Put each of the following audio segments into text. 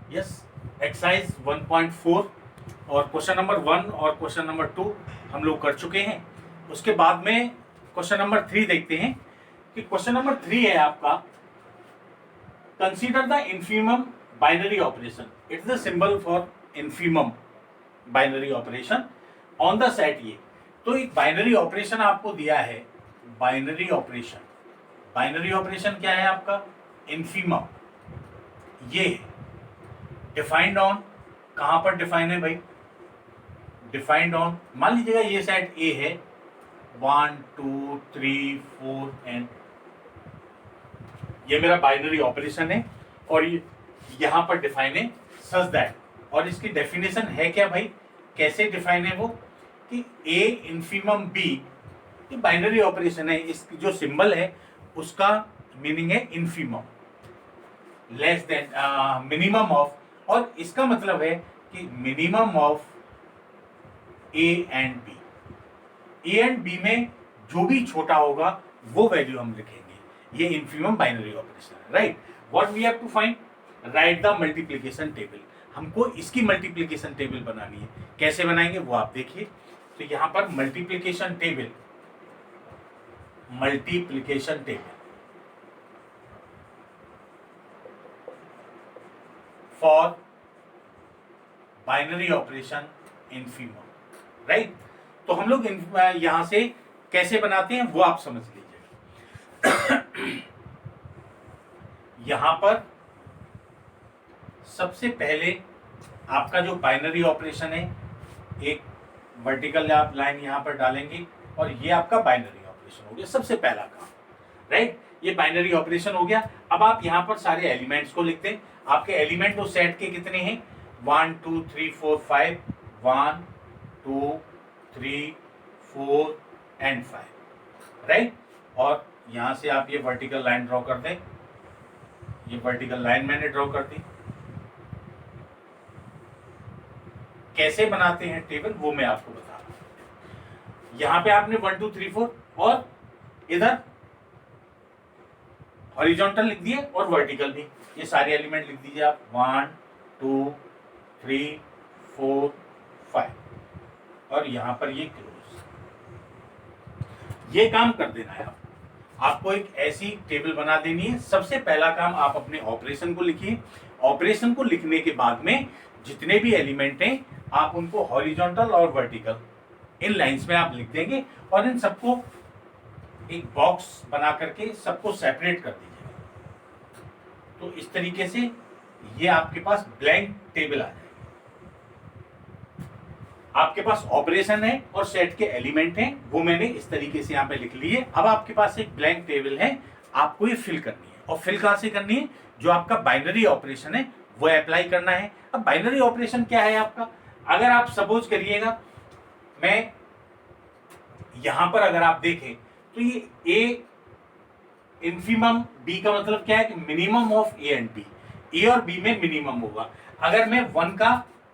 Yes, exercise 1.4 और question number 1 और question number 2 हम लोग कर चुके हैं। उसके बाद में क्वेश्चन नंबर 3 देखते हैं कि क्वेश्चन नंबर 3 है आपका, consider the infimum binary operation. It's the symbol for infimum binary operation on the set ये। तो एक बाइनरी ऑपरेशन आपको दिया है, बाइनरी ऑपरेशन। बाइनरी ऑपरेशन क्या है आपका? इन्फीमम। ये डिफाइंड ऑन, कहां पर डिफाइन है भाई? डिफाइंड ऑन, मान लीजिएगा ये सेट ए है, 1 2 3 4 एंड ये मेरा बाइनरी ऑपरेशन है और ये यहां पर डिफाइन है सच दैट। और इसकी डेफिनेशन है क्या भाई? कैसे डिफाइन है वो? कि ए इन्फीमम बी, ये बाइनरी ऑपरेशन है, इसकी जो सिंबल है उसका मीनिंग है infimum, less than minimum of, और इसका मतलब है कि minimum of A and B. A and B में जो भी छोटा होगा वो वैल्यू हम लिखेंगे। ये इन्फीमम बाइनरी ऑपरेशन है, right. What we have to find? Right the multiplication table. हमको इसकी मल्टीप्लिकेशन टेबल बनानी है। कैसे बनाएंगे वो आप देखिए। तो यहां पर multiplication table, multiplication table for binary operation infimum, right. तो हम लोग यहां से कैसे बनाते हैं वो आप समझ लीजिए। यहां पर सबसे पहले आपका जो बाइनरी ऑपरेशन है, एक वर्टिकल आप लाइन यहां पर डालेंगे और ये आपका बाइनरी ऑपरेशन हो गया सबसे पहला काम, राइट। ये बाइनरी ऑपरेशन हो गया। अब आप यहां पर सारे एलिमेंट्स को लिखते हैं। आपके एलिमेंट उस सेट के कितने हैं? 1 2 3 4 5, 1 2 3 4 एंड 5, राइट। और यहां से आप ये वर्टिकल लाइन ड्रॉ कर दें। ये वर्टिकल लाइन मैंने ड्रॉ कर दी। कैसे बनाते हैं टेबल वो मैं आपको बता रहा हूं। यहां पे आपने 1 2 3 4 और इधर हॉरिजॉन्टल लिख दिए और वर्टिकल भी। ये सारे एलिमेंट लिख दीजिए आप, 1 2 3 4 5 और यहां पर ये क्लोज। ये काम कर देना है आपको एक ऐसी टेबल बना देनी है। सबसे पहला काम आप अपने ऑपरेशन को लिखिए। ऑपरेशन को लिखने के बाद में जितने भी एलिमेंट हैं आप उनको हॉरिजॉन्टल और वर्टिकल इन लाइंस में आप लिख देंगे और इन सबको एक बॉक्स बना करके सबको सेपरेट कर दीजिएगा। तो इस तरीके से ये आपके पास ब्लैंक टेबल आ जाएगी। आपके पास ऑपरेशन है और सेट के एलिमेंट हैं, वो मैंने इस तरीके से यहाँ पे लिख लिए। अब आपके पास एक ब्लैंक टेबल है, आपको ये फिल करनी है। और फिल कहां से करनी है? जो आपका बाइनरी ऑपरेशन है वो अप्लाई करना है। अब बाइनरी ऑपरेशन क्या है आपका? अगर आप सपोज करिएगा, मैं यहां पर अगर आप देखें तो ये ए इन्फीमम बी का मतलब क्या है कि minimum of A and B. A और बी में मिनिमम होगा। अगर मैं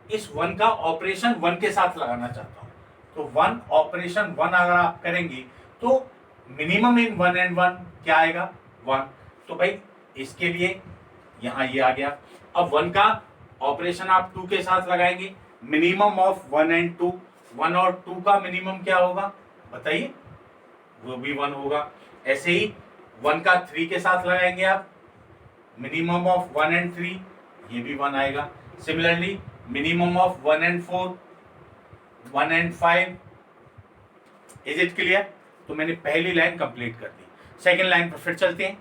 इस वन का ऑपरेशन वन के साथ लगाना चाहता हूं तो वन ऑपरेशन वन अगर आप करेंगे तो minimum in one and one क्या आएगा? 1। तो भाई इसके लिए यहां ये आ गया। अब वन का ऑपरेशन आप 2 के साथ लगाएंगे, मिनिमम ऑफ 1 एंड 2। 1 और 2 का मिनिमम क्या होगा बताइए? वो भी 1 होगा। ऐसे ही 1 का 3 के साथ लगाएंगे आप, मिनिमम ऑफ 1 एंड 3, ये भी 1 आएगा। Similarly minimum of 1 and 4, 1 and 5। Is it clear? तो मैंने पहली लाइन कंप्लीट कर दी। सेकेंड लाइन पर फिर चलते हैं।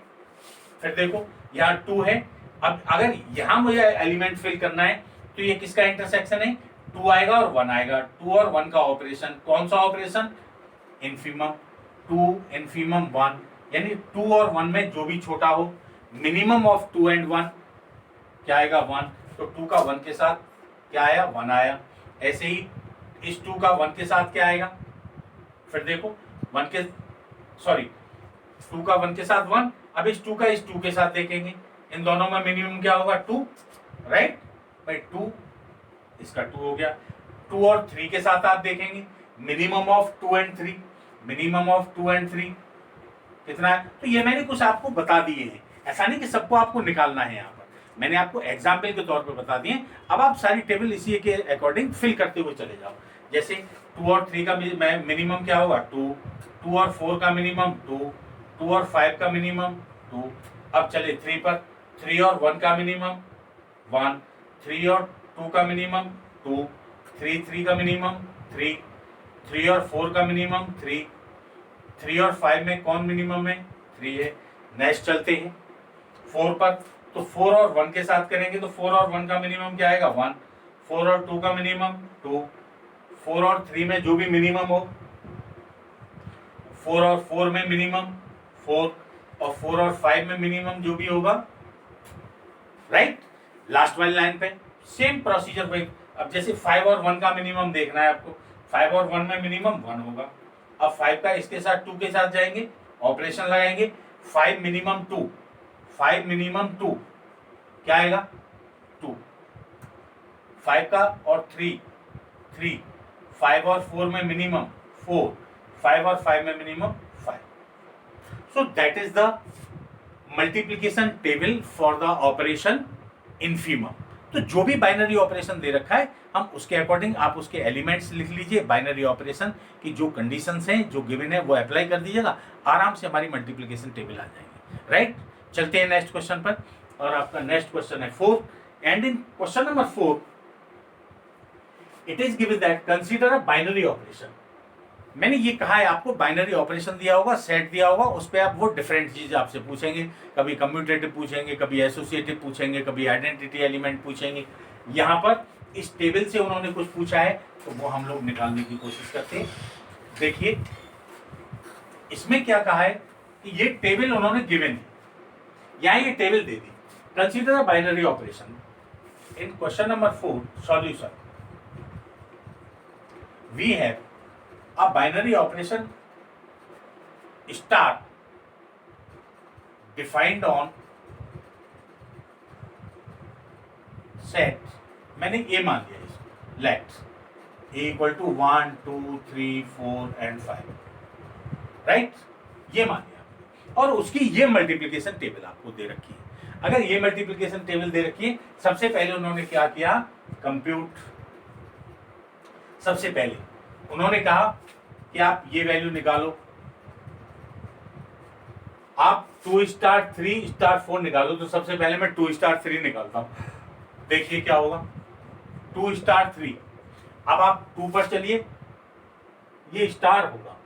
फिर देखो यहाँ 2 है। अब अगर यहां मुझे एलिमेंट फिल करना है तो ये किसका इंटरसेक्शन है? 2 आएगा और 1 आएगा। 2 और 1 का ऑपरेशन, कौन सा ऑपरेशन? इन्फीमम। 2 इन्फीमम 1, यानी 2 और 1 में जो भी छोटा हो। मिनिमम ऑफ 2 एंड 1 क्या आएगा? 1। तो 2 का 1 के साथ क्या आया? 1 आया। ऐसे ही इस 2 का 1 के साथ क्या आएगा? फिर देखो 2 का 1 के साथ 1। अब इस 2 का इस 2 के साथ देखेंगे, इन दोनों में मिनिमम क्या होगा? 2, राइट। भाई 2, इसका 2 हो गया। 2 और 3 के साथ आप देखेंगे, minimum of 2 and 3, minimum of 2 and 3 कितना है? तो ये मैंने कुछ आपको बता दिए हैं, ऐसा नहीं कि सबको आपको निकालना है यहाँ पर। मैंने आपको एग्जाम्पल के तौर पे बता दिए। अब आप सारी टेबल इसी के अकॉर्डिंग फिल करते हुए चले जाओ। जैसे 2 और 3 का मिनिमम क्या होगा 2, 2 और 4 का मिनिमम 2, 2 और 5 का मिनिमम 2। अब चले 3 पर, 3 और 1 का मिनिमम 1, 3 और 2 का मिनिमम 2, 3 का मिनिमम 3, 3 और 4 का मिनिमम 3, 3 और 5 में कौन मिनिमम है 3 है। नेक्स्ट चलते हैं 4 पर, तो 4 और 1 के साथ करेंगे तो 4 और 1 का मिनिमम क्या आएगा 1, 4 और 2 का मिनिमम 2, 4 और 3 में जो भी मिनिमम हो, 4 और 4 में मिनिमम 4, और 4 और 5 में मिनिमम जो भी होगा, राइट। लास्ट वाली लाइन पे सेम प्रोसीजर पे। अब जैसे 5 और 1 का मिनिमम देखना है आपको, 5 और 1 में मिनिमम 1 होगा। अब 5 का इसके साथ 2 के साथ जाएंगे, ऑपरेशन लगाएंगे, 5 मिनिमम 2, 5 मिनिमम 2 क्या आएगा 2, 5 का और 3, 3, 5 और 4 में मिनिमम 4, 5 और 5 में minimum 5। So that is the multiplication table for the operation infimum. तो जो भी बाइनरी ऑपरेशन दे रखा है हम उसके अकॉर्डिंग आप उसके एलिमेंट्स लिख लीजिए, बाइनरी ऑपरेशन की जो कंडीशंस हैं जो गिवन है वो अप्लाई कर दीजिएगा, आराम से हमारी मल्टीप्लीकेशन टेबल आ जाएगी, राइट। चलते हैं नेक्स्ट क्वेश्चन पर, और आपका नेक्स्ट क्वेश्चन है 4, and in question number 4 it is given that consider a binary operation. मैंने ये कहा है आपको बाइनरी ऑपरेशन दिया होगा, सेट दिया होगा, उस पर आप वो डिफरेंट चीज आपसे पूछेंगे, कभी कम्यूटेटिव पूछेंगे, कभी एसोसिएटिव पूछेंगे, कभी आइडेंटिटी एलिमेंट पूछेंगे। यहाँ पर इस टेबल से उन्होंने कुछ पूछा है तो वो हम लोग निकालने की कोशिश करते हैं। देखिए इसमें क्या कहा है कि ये टेबल उन्होंने गिवन है, यहाँ ये टेबल दे दी, consider a binary operation in question number 4 solution we have a binary operation star defined on set, मैंने a मान लिया इसको, let a equal to 1 2 3 4 and 5, right, ये मान लिया। और उसकी ये मल्टीप्लिकेशन टेबल आपको दे रखी है। अगर ये मल्टीप्लिकेशन टेबल दे रखी है, सबसे पहले उन्होंने क्या किया, कंप्यूट, सबसे पहले उन्होंने कहा कि आप ये वैल्यू निकालो, आप 2 स्टार 3 स्टार 4 निकालो। तो सबसे पहले मैं 2 स्टार 3 निकालता हूं, देखिए क्या होगा 2 स्टार 3। अब आप 2 पर चलिए, ये स्टार होगा,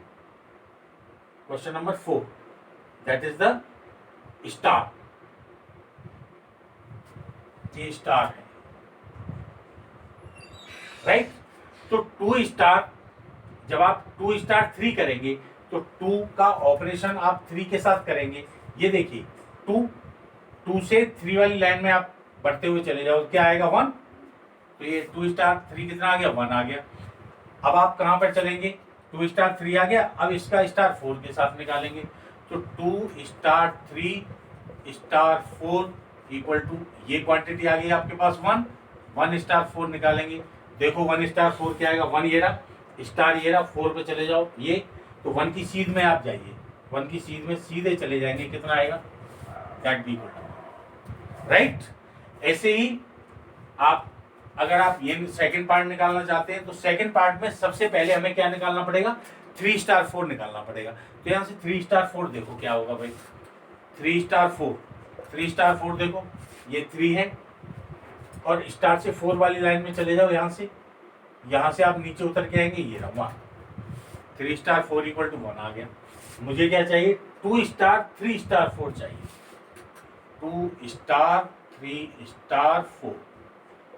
question number 4 that is the star, ये स्टार है, राइट। तो 2 स्टार, जब आप 2 स्टार 3 करेंगे तो 2 का ऑपरेशन आप 3 के साथ करेंगे। ये देखिए 2 से 3 वाली लाइन में आप बढ़ते हुए चले जाओ, क्या आएगा 1, तो ये 2 स्टार 3 कितना आ गया 1 आ गया। अब आप कहां पर चलेंगे, 2 स्टार 3 आ गया, अब इसका स्टार 4 के साथ निकालेंगे, तो 2 स्टार 3 स्टार 4 इक्वल टू ये क्वांटिटी आ गई आपके पास 1, 1 स्टार 4 निकालेंगे, देखो 1 स्टार 4 क्या आएगा 1, ये रहा स्टार, ये रहा 4 पे चले जाओ, ये तो 1 की सीध में आप जाइए, 1 की सीध में सीधे चले जाएंगे, कितना आएगा that B equal to, right. ऐसे ही आप अगर आप ये सेकंड पार्ट निकालना चाहते हैं तो सेकंड पार्ट में सबसे पहले हमें क्या निकालना पड़ेगा, 3 स्टार 4 निकालना पड़ेगा। तो यहाँ से 3 स्टार 4 देखो क्या होगा भाई, 3 स्टार 4, 3 स्टार 4 देखो ये 3 है, और स्टार से 4 वाली लाइन में चले जाओ, यहाँ से आप नीचे उतर के आएंगे, ये रहा 3 स्टार 4 इक्वल टू 1 आ गया। मुझे क्या चाहिए, 2 स्टार 3 स्टार 4 चाहिए, 2 स्टार 3 स्टार 4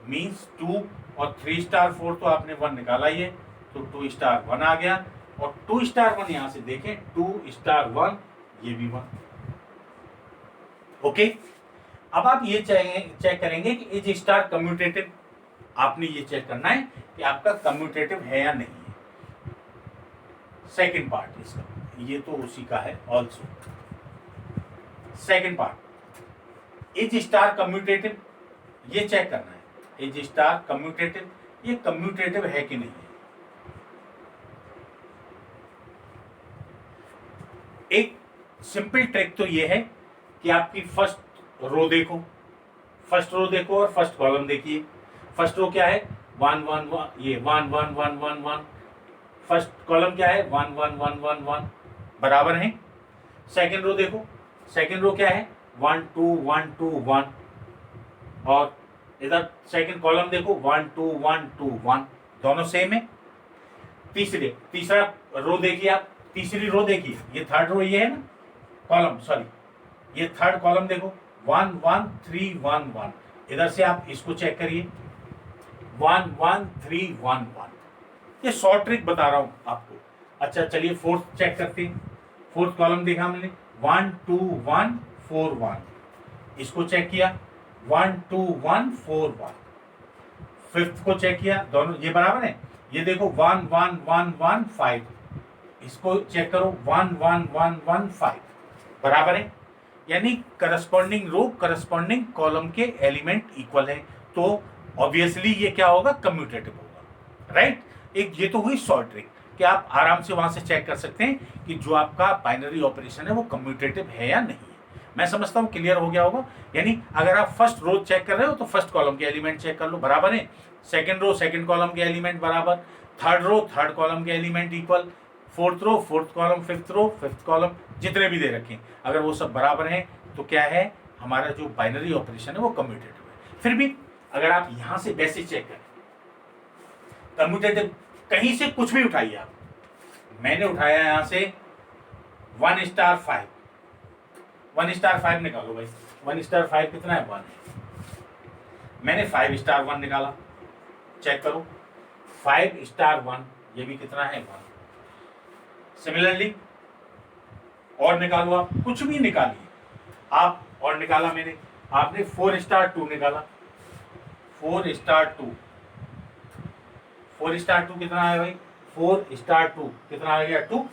मीन्स 2 और 3 स्टार 4 तो आपने 1 निकाला ही है, तो 2 स्टार 1 आ गया, और 2 स्टार 1 यहाँ से देखें 2 स्टार 1 ये भी 1, ओके। अब आप ये चेक करेंगे कि इज स्टार कम्यूटेटिव, आपने ये चेक करना है कि आपका कम्यूटेटिव है या नहीं है। सेकंड पार्ट इसका, ये तो उसी का है also. Second part is star commutative, ये चेक करना है इज स्टार कम्यूटेटिव, ये कम्यूटेटिव है कि नहीं है। एक सिंपल ट्रिक तो ये है कि आपकी फर्स्ट रो देखो, फर्स्ट रो देखो और फर्स्ट कॉलम देखिए। फर्स्ट रो क्या है 1 1 1, ये 1 1 1 1 1। फर्स्ट कॉलम क्या है 1 1 1 1 1, बराबर है। सेकेंड रो देखो, सेकेंड रो क्या है 1 2 1 2 1, और इधर सेकेंड कॉलम देखो 1 2 1 2 1, दोनों सेम है। तीसरा रो देखिए आप, तीसरी रो देखिए, ये थर्ड रो ये है ना कॉलम, सॉरी ये थर्ड कॉलम देखो 1 1 3 1 1, इधर से आप इसको चेक करिए 1 1 3 1 1। ये शॉर्ट ट्रिक बता रहा हूं आपको। अच्छा चलिए फोर्थ चेक करते हैं। फोर्थ कॉलम देखा हमने 1 2 1 4 1, इसको चेक किया 1 2 1 4 1। फिफ्थ को चेक किया, दोनों ये बराबर है। ये देखो 1 1 1 1 5, इसको चेक करो 1 1 1 1 5, बराबर है। यानी करस्पॉन्डिंग रो करस्पॉन्डिंग कॉलम के एलिमेंट इक्वल है, तो ऑब्वियसली ये क्या होगा कम्यूटेटिव होगा, राइट। एक ये तो हुई शॉर्ट ट्रिक कि आप आराम से वहां से चेक कर सकते हैं कि जो आपका बाइनरी ऑपरेशन है वो कम्यूटेटिव है या नहीं है। मैं समझता हूं क्लियर हो गया होगा। यानी अगर आप फर्स्ट रो चेक कर रहे हो तो फर्स्ट कॉलम के एलिमेंट चेक कर लो, बराबर है। सेकंड रो सेकंड कॉलम के एलिमेंट बराबर, थर्ड रो थर्ड कॉलम के element equal, fourth row fourth column, fifth row fifth column, जितने भी दे रखे हैं अगर वो सब बराबर हैं तो क्या है हमारा जो बाइनरी ऑपरेशन है वो कम्यूटेटिव है। फिर भी अगर आप यहां से बेसिक चेक करें, कम्यूटेटिव कहीं से कुछ भी उठाइए आप, मैंने उठाया यहां से 1 स्टार 5, 1 स्टार 5 निकालो भाई, 1 स्टार 5 कितना है 1 है। मैंने 5 स्टार 1 निकाला, चेक करो 5 स्टार 1 ये भी कितना है 1। सिमिलरली और निकालो, आप कुछ भी निकालिए आप, और निकाला मैंने, आपने 4 स्टार 2 निकाला, 4 स्टार 2, 4 स्टार 2 कितना है भाई 4 स्टार 2 कितना आ गया 2।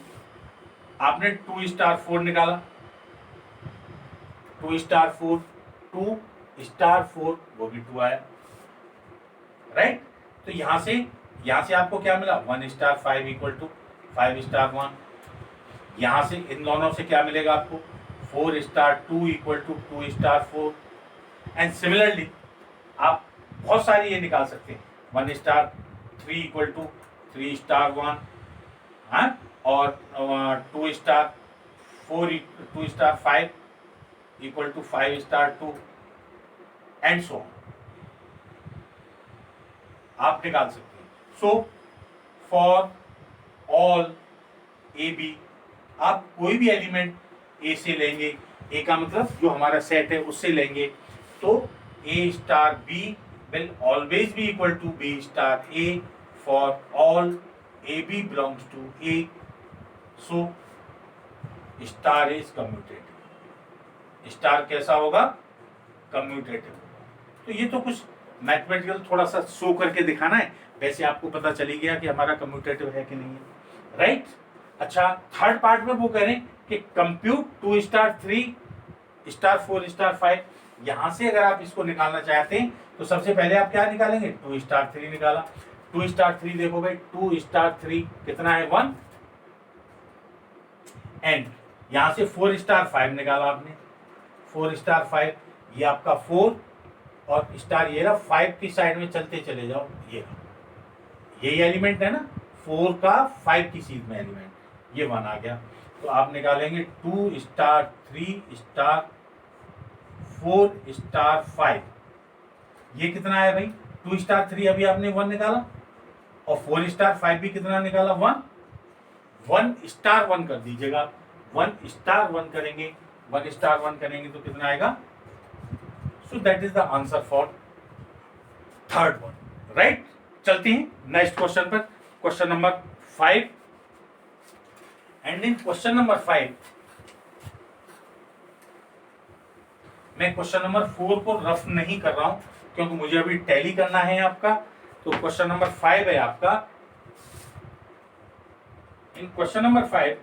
आपने 2 स्टार 4 निकाला, 2 स्टार 4, 2 स्टार 4 वो भी 2 आया, राइट। तो यहां से आपको क्या मिला 1 स्टार 5 इक्वल टू 5 स्टार 1। यहां से इन दोनों से क्या मिलेगा आपको 4 star 2 equal to 2 star 4। And similarly आप बहुत सारी ये निकाल सकते हैं 1 स्टार 3 इक्वल टू 3 स्टार 1, हाँ, और 2 star 4 2 star 5 equal to 5 star 2 and so आप निकाल सकते हैं। So for all A B, आप कोई भी एलिमेंट ए से लेंगे, ए का मतलब जो हमारा सेट है उससे लेंगे, तो A star B will always be equal to B star A for all A B belongs to A. So star is commutative. Star कैसा होगा कम्यूटेटिव होगा। तो ये तो कुछ मैथमेटिकल थोड़ा सा शो करके दिखाना है, वैसे आपको पता चली गया कि हमारा कम्यूटेटिव है कि नहीं है, राइट। अच्छा थर्ड पार्ट में वो कह रहे हैं कि कंप्यूट 2 स्टार 3 स्टार 4 स्टार 5। यहां से अगर आप इसको निकालना चाहते हैं तो सबसे पहले आप क्या निकालेंगे 2 स्टार 3 निकाला, 2 स्टार 3 देखो भाई 2 स्टार 3 कितना है 1, एंड यहां से 4 स्टार 5 निकाला आपने, 4 स्टार 5 ये आपका 4 और स्टार ये रहा 5 की साइड में चलते चले जाओ, ये यही एलिमेंट है ना 4 का 5 की सीध में एलिमेंट, ये 1 आ गया। तो आप निकालेंगे 2 स्टार 3 स्टार 4 स्टार 5, ये कितना है भाई 2 स्टार 3 अभी आपने 1 निकाला और 4 स्टार 5 भी कितना निकाला 1, 1 स्टार 1 कर दीजिएगा, 1 स्टार 1 करेंगे, 1 स्टार 1 करेंगे तो कितना आएगा। So that is the answer for third one, right. चलते हैं नेक्स्ट क्वेश्चन पर, question number 5। And in question number 5 मैं क्वेश्चन नंबर 4 को रफ नहीं कर रहा हूं क्योंकि मुझे अभी टैली करना है आपका। तो क्वेश्चन नंबर 5 है आपका। इन क्वेश्चन नंबर 5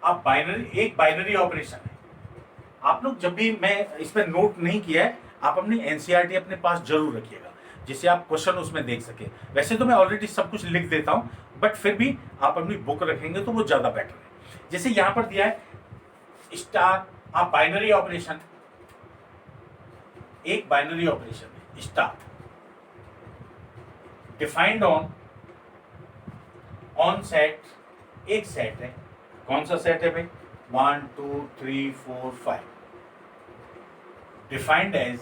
आप एक बाइनरी ऑपरेशन है, आप लोग जब भी, मैं इस पर नोट नहीं किया है, आप अपनी एनसीईआरटी अपने पास जरूर रखिएगा जिससे आप क्वेश्चन उसमें देख सके। वैसे तो मैं ऑलरेडी सब कुछ लिख देता हूं बट फिर भी आप अपनी बुक रखेंगे तो वो ज्यादा बेटर है। जैसे यहां पर दिया है स्टार, आप बाइनरी ऑपरेशन एक बाइनरी ऑपरेशन है स्टार, डिफाइंड ऑन सेट, एक सेट है, कौन सा सेट है भाई, 1 2 3 4 5, डिफाइंड एज,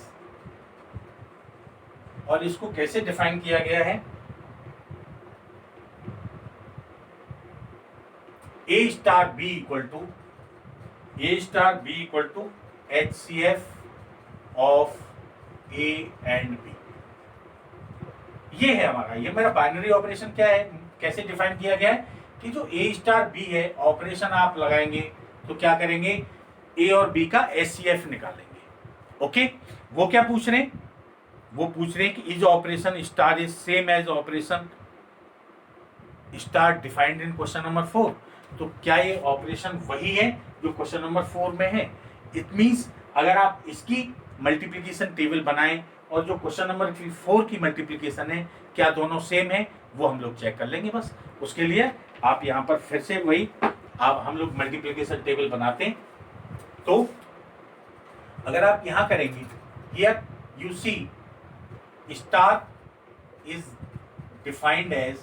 और इसको कैसे डिफाइन किया गया है, A star B equal to HCF of A and B। ये है हमारा, ये मेरा बाइनरी ऑपरेशन क्या है, कैसे डिफाइन किया गया है कि जो A स्टार B है, ऑपरेशन आप लगाएंगे तो क्या करेंगे, A और B का HCF निकालेंगे। ओके, वो क्या पूछ रहे हैं, वो पूछ रहे हैं कि is operation star is same as operation star defined in question number 4। तो क्या ये ऑपरेशन वही है जो क्वेश्चन नंबर 4 में है। इट मींस अगर आप इसकी मल्टीप्लिकेशन टेबल बनाएं और जो क्वेश्चन नंबर 4 की मल्टीप्लिकेशन है, क्या दोनों सेम है, वो हम लोग चेक कर लेंगे। बस उसके लिए आप यहाँ पर फिर से वही आप हम लोग मल्टीप्लिकेशन टेबल बनाते हैं। तो अगर आप यहाँ करेंगे, here you see star is defined as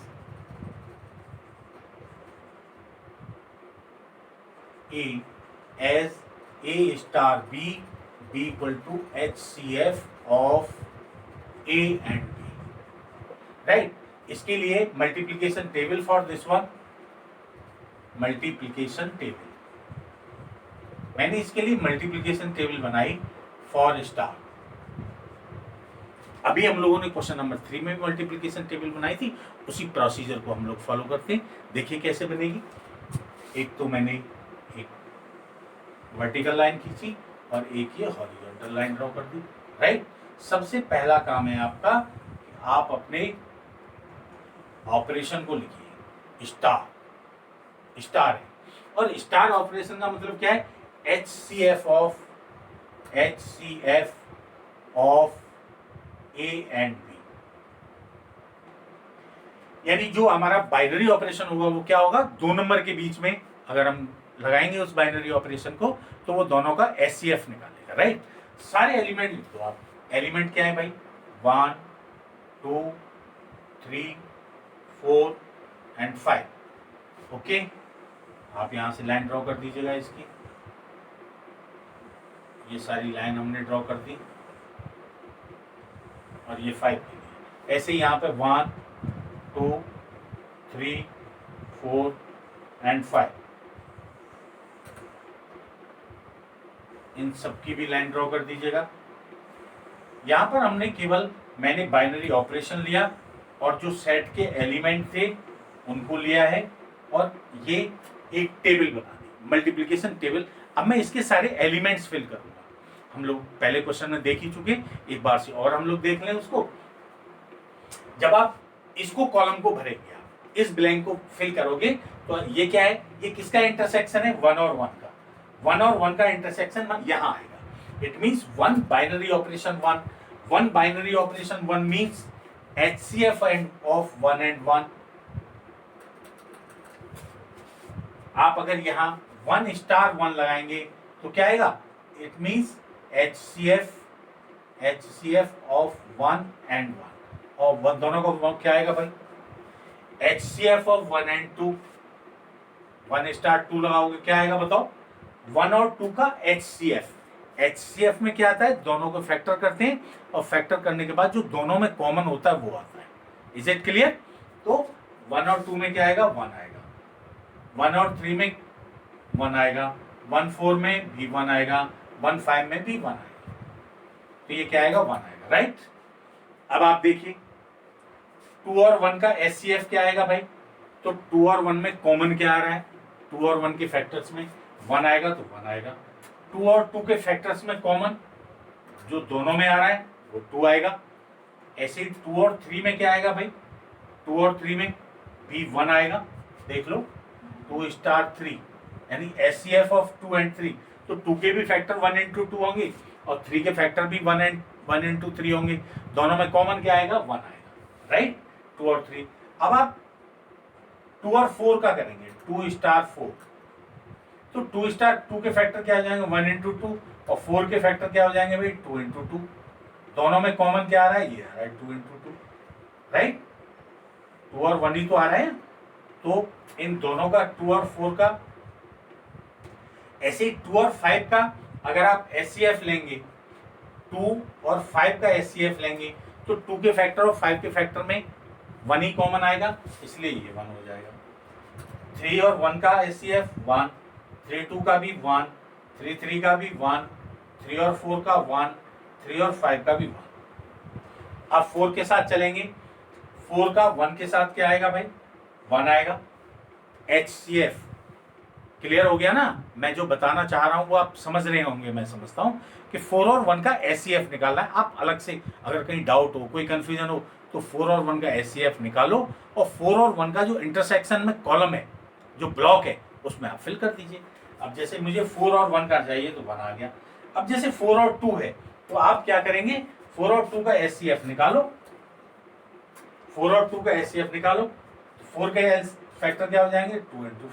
A star B equal to HCF of A and B, right. इसके लिए multiplication table for this one, multiplication table, मैंने इसके लिए मल्टीप्लिकेशन टेबल बनाई फॉर स्टार। अभी हम लोगों ने क्वेश्चन नंबर 3 में मल्टीप्लिकेशन टेबल बनाई थी, उसी प्रोसीजर को हम लोग फॉलो करते हैं। देखिए कैसे बनेगी। एक तो मैंने एक वर्टिकल लाइन खींची और एक ये हॉरिजॉन्टल लाइन ड्रॉ कर दी, राइट। सबसे पहला काम है आपका, आप अपने ऑपरेशन को लिखिए, स्टार। स्टार है और स्टार ऑपरेशन का मतलब क्या है, HCF of A and B, यानी जो हमारा बाइनरी ऑपरेशन होगा वो क्या होगा, 2 नंबर के बीच में अगर हम लगाएंगे उस बाइनरी ऑपरेशन को तो वो दोनों का HCF निकालेगा, राइट। सारे एलिमेंट लिख दो आप। एलिमेंट क्या है भाई, 1 2 3 4 एंड 5। ओके, आप यहां से लाइन ड्रॉ कर दीजिएगा इसकी। ये सारी लाइन हमने ड्रॉ कर दी और ये 5 के लिए ऐसे यहाँ पे 1 2 3 4 एंड 5, इन सब की भी लाइन ड्रॉ कर दीजिएगा। यहाँ पर हमने केवल, मैंने बाइनरी ऑपरेशन लिया और जो सेट के एलिमेंट थे उनको लिया है और ये एक टेबल बना दी, मल्टीप्लिकेशन टेबल। अब मैं इसके सारे एलिमेंट्स फिल करूंगा। हम लोग पहले क्वेश्चन में देख ही चुके, एक बार से और हम लोग देख लें उसको। जब आप इसको कॉलम को भरेंगे, आप इस ब्लैंक को फिल करोगे तो ये क्या है, ये किसका इंटरसेक्शन है, 1 और 1 का। 1 और 1 का इंटरसेक्शन यहाँ आएगा। It means 1 binary operation 1 binary operation 1 means HCF of 1 and 1। आप अगर यहाँ 1 स्टार 1 लगाएंगे तो क्या आएगा, it means HCF of 1 and 1, और दोनों को क्या आएगा भाई, HCF ऑफ 1 एंड 2। 1 स्टार 2 लगाओगे क्या आएगा बताओ, 1 और 2 का HCF में क्या आता है, दोनों को फैक्टर करते हैं और फैक्टर करने के बाद जो दोनों में कॉमन होता है वो आता है। Is it clear. तो 1 और 2 में क्या आएगा, 1 आएगा, 1 और 3 में 1 आएगा, 1 4 में भी 1 आएगा, 1 5 में भी 1 आएगा। तो ये क्या आएगा, 1 आएगा, राइट। अब आप देखिए 2 और 1 का HCF क्या आएगा भाई, तो 2 और 1 में कॉमन क्या आ रहा है, 2 और 1 के फैक्टर्स में 1 आएगा तो 1 आएगा। 2 और 2 के फैक्टर्स में कॉमन जो दोनों में आ रहा है वो 2 आएगा। ऐसे ही 2 और 3 में क्या आएगा भाई, 2 और 3 में भी 1 आएगा। देख लो 2 स्टार 3 यानी HCF ऑफ 2 एंड 3, तो 2 के भी फैक्टर 1 इंटू 2 होंगे और 3 के फैक्टर भी 1 इंटू 3 होंगे। दोनों में कॉमन क्या आएगा, 1 आएगा, राइट। 2 और 3। अब आप 2 और 4 का करेंगे, 2 स्टार 4, तो 2 स्टार 2 के फैक्टर क्या हो जाएंगे, 1 इंटू 2, और 4 के फैक्टर क्या हो जाएंगे भाई, 2 इंटू 2। दोनों में कॉमन क्या आ रहा है, ये आ रहा है 2 इंटू 2, राइट। 2 और 1 ही तो आ रहे हैं, तो इन दोनों का 2 और 4 का, ऐसे ही 2 और 5 का अगर आप एचसीएफ लेंगे, 2 और 5 का एचसीएफ लेंगे, तो 2 के फैक्टर और 5 के फैक्टर में 1 ही कॉमन आएगा, इसलिए ये 1 हो जाएगा। 3 और 1 का एचसीएफ 1, 3 2 का भी 1, 3 3 का भी 1, 3 और 4 का 1, 3 और 5 का भी 1। अब 4 के साथ चलेंगे, 4 का 1 के साथ क्या आएगा भाई, 1 आएगा। एचसीएफ क्लियर हो गया ना, मैं जो बताना चाह रहा हूं वो आप समझ रहे होंगे, मैं समझता हूं कि 4 और 1 का एचसीएफ निकालना है। आप अलग से अगर कहीं डाउट हो, कोई कंफ्यूजन हो, तो 4 और 1 का एचसीएफ निकालो और 4 और 1 का जो इंटरसेक्शन में कॉलम है, जो ब्लॉक है, उसमें आप फिल कर दीजिए। अब जैसे मुझे 4 और 1 का चाहिए तो 1 आ गया। अब जैसे 4 और 2 है तो आप क्या करेंगे, 4 और 2 का एचसीएफ निकालो, 4 और 2 का एचसीएफ निकालो, तो 4 के फैक्टर क्या हो जाएंगे, 2 इंटू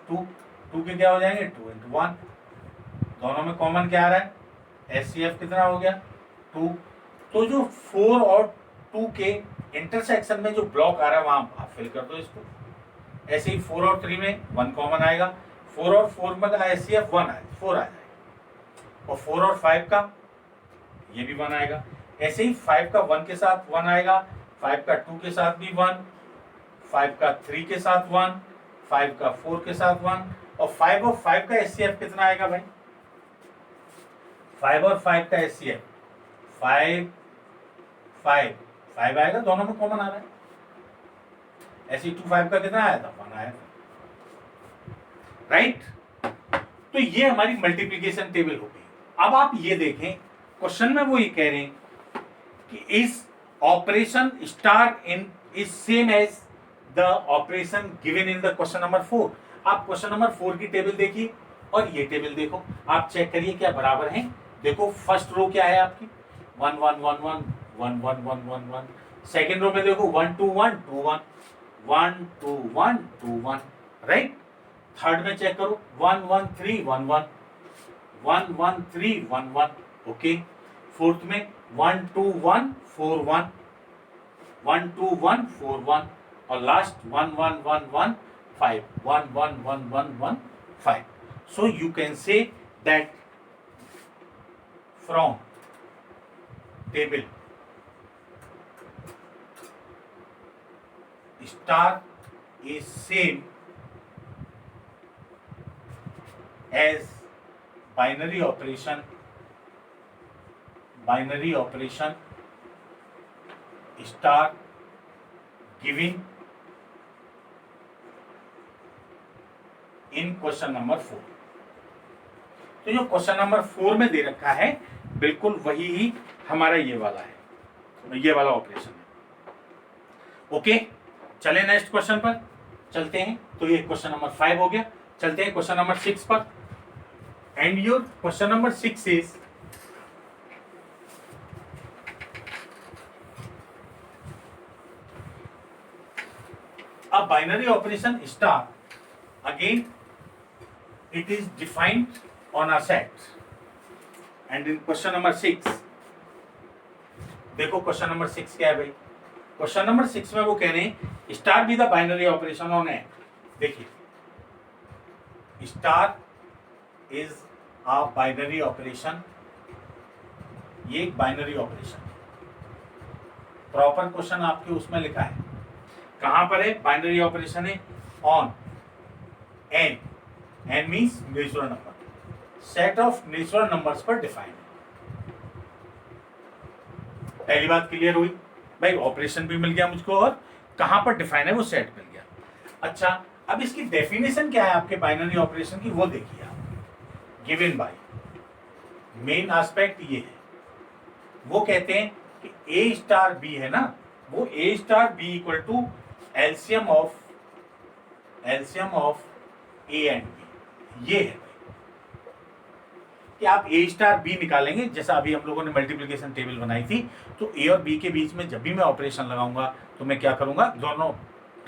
2, 2 के क्या हो जाएंगे, 2 इंटू 1। दोनों में कॉमन क्या आ रहा है, एचसीएफ कितना हो गया, 2। तो जो 4 और 2 के इंटरसेक्शन में जो ब्लॉक आ रहा है वहां आप फिल कर दो इसको। ऐसे ही 4 और 3 में 1 कॉमन आएगा, 4 और 4 में का एचसीएफ 4 आ जाएगा, और 4 और 5 का ये भी 1 आएगा। ऐसे ही 5 का 1 के साथ 1 आएगा, 5 का 2 के साथ भी 1, 5 का 3 के साथ 1, 5 का 4 के साथ 1, और 5 और 5 का एचसीएफ कितना आएगा भाई, 5 और 5 का एचसीएफ 5 5 5 आएगा, दोनों में कॉमन आ रहा है। ऐसे ही 2 5 का कितना आया था, 1 आया था, राइट। तो ये हमारी मल्टीप्लिकेशन टेबल हो गई। अब आप ये देखें, क्वेश्चन में वो ये कह रहे हैं कि इस operation star in is same as the operation given in the question number 4। आप क्वेश्चन नंबर 4 की टेबल देखिए और ये टेबल देखो, आप चेक करिए क्या बराबर हैं। देखो फर्स्ट रो क्या है आपकी, 1 1 1 1 1 1 1 1 1। सेकेंड रो में देखो 1 2 1 2 1 1 2 1 2 1, राइट। थर्ड में चेक करो 1 1 3 1 1 1 1 3 1 1, ओके। फोर्थ में 1 2 1 4 1 1 2 1 4 1, और last 1 1 1 1 5 1 1 1 1 1 5। So you can say that from table star is same as binary operation star given in question number 4। तो जो क्वेश्चन नंबर 4 में दे रखा है बिल्कुल वही ही हमारा ये वाला है, ये वाला ऑपरेशन है, ओके। चले नेक्स्ट क्वेश्चन पर चलते हैं। तो ये क्वेश्चन नंबर 5 हो गया। चलते हैं क्वेश्चन नंबर 6 पर। And your question number 6 is a binary operation star, again it is defined on a set, and in question number 6 देखो क्वेश्चन नंबर 6 क्या है भाई। क्वेश्चन नंबर 6 में वो कह रहे हैं star be the binary operation on A. देखिए star is a binary operation, ये एक बाइनरी ऑपरेशन प्रॉपर क्वेश्चन आपके उसमें लिखा है। कहां पर है, बाइनरी ऑपरेशन है on N, N means natural number, set of natural numbers पर डिफाइन। पहली बात क्लियर हुई भाई, ऑपरेशन भी मिल गया मुझको और कहां पर डिफाइन है वो सेट मिल गया। अच्छा अब इसकी डेफिनेशन क्या है आपके बाइनरी ऑपरेशन की, वो देखिए आप। गिवन बाय मेन एस्पेक्ट ये है, वो कहते हैं कि ए स्टार बी है ना, वो A star B equal to LCM of A and B. ये है कि आप ए स्टार बी निकालेंगे, जैसा अभी हम लोगों ने मल्टीप्लिकेशन टेबल बनाई थी, तो ए और बी के बीच में जब भी मैं ऑपरेशन लगाऊंगा तो मैं क्या करूंगा, दोनों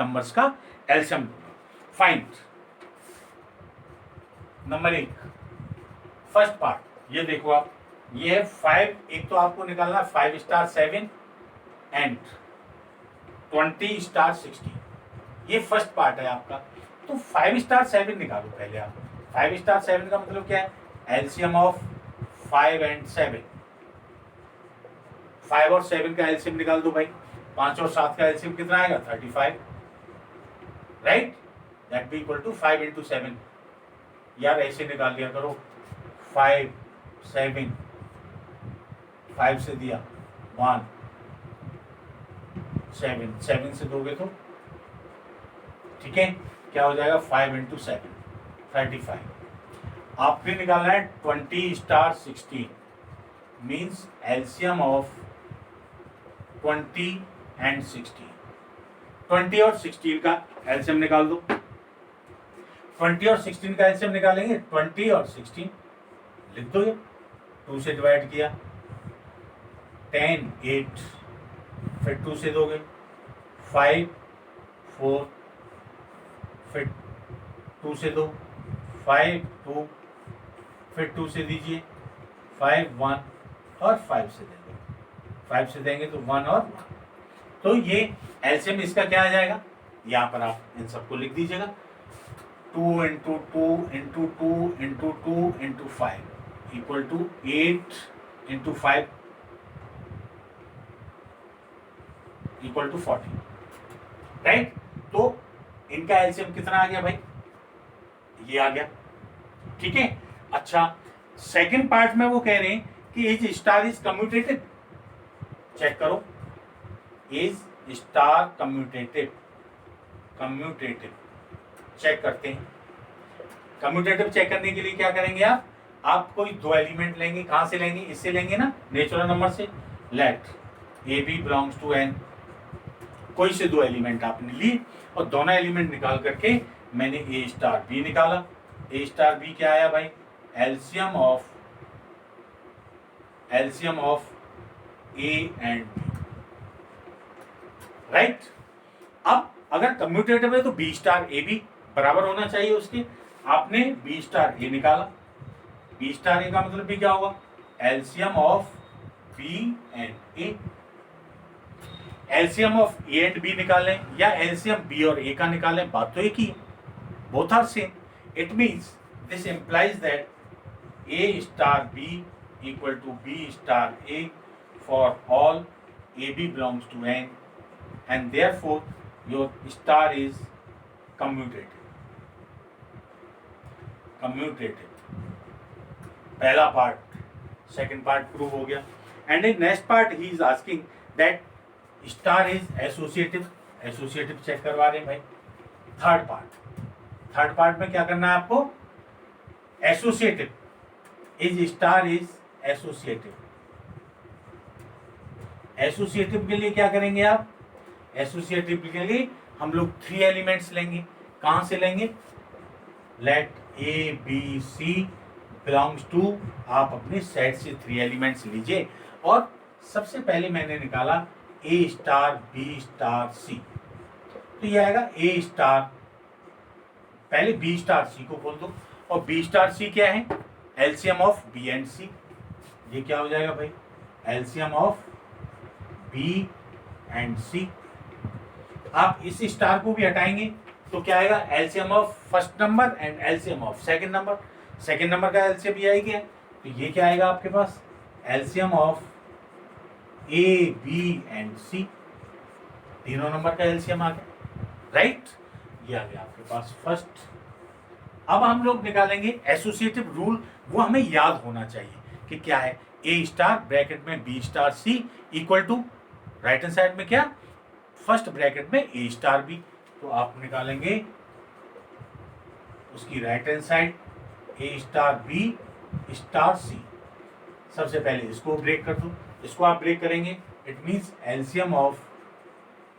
नंबर्स का एलसीएम दूंगा। फाइंड नंबर 1 फर्स्ट पार्ट, ये देखो आप ये है 5, एक तो आपको निकालना 5 स्टार 7 एंड 20 स्टार 16, ये फर्स्ट पार्ट है आपका। तो 5 स्टार 7 निकालो पहले आप। 5 स्टार 7 का मतलब क्या है? एलसीएम ऑफ 5 एंड 7, 5 और 7 का एलसीएम निकाल दो भाई। 5 और 7 का एलसीएम कितना आएगा? 35, right? That B equal to 5 into 7। यार ऐसे निकाल लिया करो, 5 7, 5 से दिया 1 7, 7 से दोगे तो ठीक है, क्या हो जाएगा? 5 इंटू 7 35। आपने निकालना है 20 star 16, means LCM of 20 and 16। 20 और 16 का एलसीएम निकाल दो। 20 और 16 का एलसीएम निकालेंगे, 20 और 16 लिख दो, ये 2 से डिवाइड किया 10 8, फिर 2 से दोगे 5 4, फिर 2 से दो 5 2, फिर 2 से दीजिए 5 1 और 5 से दे दो। 5 से देंगे तो 1 और 1। तो ये एलसीएम इसका क्या आ जाएगा? यहाँ पर आप इन सबको लिख दीजिएगा, 2 into 2 into 2 into 2 into 5 equal to 8 into 5 equal to 40, right? तो इनका एलसीएम कितना आ गया भाई? ये आ गया, ठीक है। अच्छा, सेकंड पार्ट में वो कह रहे हैं कि is star is commutative. Check करो, is star commutative, commutative check करते हैं। कम्यूटेटिव चेक करने के लिए क्या करेंगे आप कोई दो एलिमेंट लेंगे। कहां से लेंगे? इससे लेंगे ना, नेचुरल नंबर से। Let A B belongs to N, कोई से दो एलिमेंट आपने लिए और दोनों एलिमेंट निकाल करके मैंने ए स्टार बी निकाला। ए स्टार बी क्या आया भाई? LCM of A and B, right? अब अगर कम्यूटेटिव है तो बी स्टार ए बी बराबर होना चाहिए उसके। आपने बी स्टार ए निकाला, बी स्टार ए का मतलब भी क्या होगा? LCM of B and A. LCM of A and B निकालें या एलसीएम बी और ए का निकालें, बात तो एक ही है, both are same. It means this implies that A star B equal to B star A for all A B belongs to N and therefore your star is commutative। पहला part, second part prove हो गया। And in next part he is asking that star is associative. Associative check करवा रहे हैं भाई। Third part में क्या करना है आपको? Associative, is star is associative. Associative के लिए क्या करेंगे आप? एसोसिएटिव के लिए हम लोग 3 एलिमेंट्स लेंगे। कहां से लेंगे? Let A B C belongs to, आप अपने सेट से 3 एलिमेंट्स लीजिए और सबसे पहले मैंने निकाला a star B star c, तो ये आएगा ए स्टार, पहले बी स्टार सी को खोल दो और बी स्टार सी क्या है? LCM of B and C. ये क्या हो जाएगा भाई? एलसीएम ऑफ बी एंड सी। आप इस स्टार को भी हटाएंगे तो क्या आएगा? LCM of first number and LCM of second number. Second number का एलसीएम ये आएगा, तो ये क्या आएगा आपके पास? LCM of A B and C. तीनों नंबर का एलसीएम आ गया, राइट? ये आ गया आपके पास फर्स्ट। अब हम लोग निकालेंगे एसोसिएटिव रूल, वो हमें याद होना चाहिए कि क्या है। ए स्टार ब्रैकेट में B star C equal to right hand side में क्या? फर्स्ट ब्रैकेट में ए स्टार बी। तो आप निकालेंगे उसकी राइट हैंड साइड ए स्टार बी स्टार सी। सबसे पहले इसको ब्रेक कर दो, इसको आप ब्रेक करेंगे, it means LCM of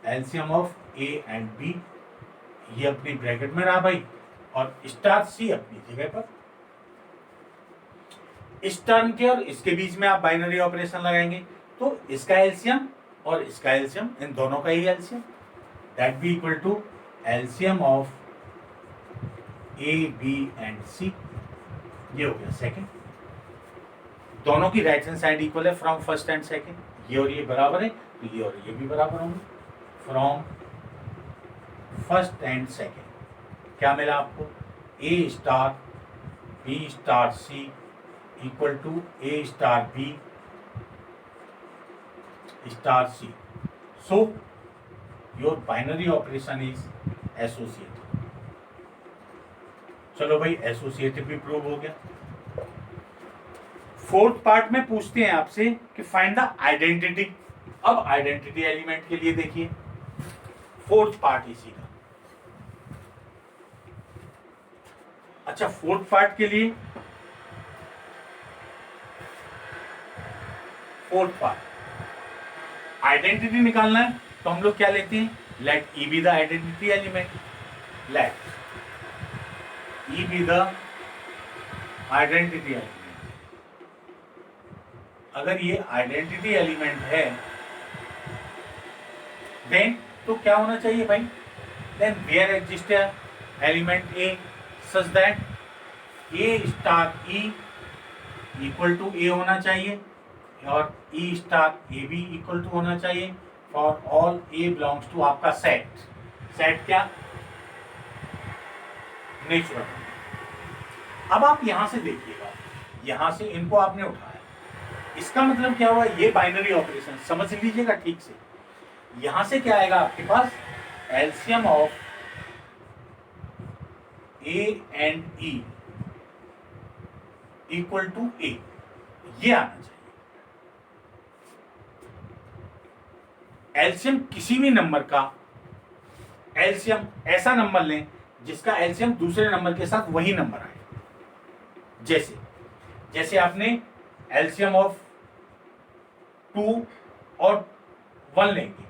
A and B, ये अपनी ब्रैकेट में रहा भाई, और स्टार सी अपनी जगह पर। इस टर्म के और इसके बीच में आप बाइनरी ऑपरेशन लगाएंगे, तो इसका एलसीएम और इसका एलसीएम, इन दोनों का ही LCM, that B equal to LCM of A B and C. ये हो गया सेकंड। दोनों की राइट हैंड साइड इक्वल है फ्रॉम फर्स्ट एंड सेकेंड, ये और ये बराबर है तो ये और ये भी बराबर होंगे फ्रॉम फर्स्ट एंड सेकेंड। क्या मिला आपको, ए star B star C equal to A star B star C. So your binary operation is associative. चलो भाई एसोसिएटिव भी प्रूव हो गया। फोर्थ पार्ट में पूछते हैं आपसे कि फाइंड द आइडेंटिटी। अब आइडेंटिटी एलिमेंट के लिए देखिए फोर्थ पार्ट इसी का। अच्छा फोर्थ पार्ट के लिए फोर्थ पार्ट आइडेंटिटी निकालना है तो हम लोग क्या लेते हैं, let E be the identity element, let E be the identity element. अगर ये आइडेंटिटी एलिमेंट है देन तो क्या होना चाहिए भाई, then there exist element A such that A star E equal to ए होना चाहिए और E star A B equal to होना चाहिए for all A belongs to आपका सेट। सेट क्या, नेचुरल। अब आप यहां से देखिएगा, यहां से इनको आपने उठाया, इसका मतलब क्या हुआ, ये बाइनरी ऑपरेशन समझ लीजिएगा ठीक से। यहां से क्या आएगा आपके पास, LCM of A and E equal to A, ये आना चाहिए। एलसीएम किसी भी नंबर का एलसीएम ऐसा नंबर लें जिसका एलसीएम दूसरे नंबर के साथ वही नंबर आए। जैसे जैसे आपने एलसीएम ऑफ 2 और 1 लेंगे,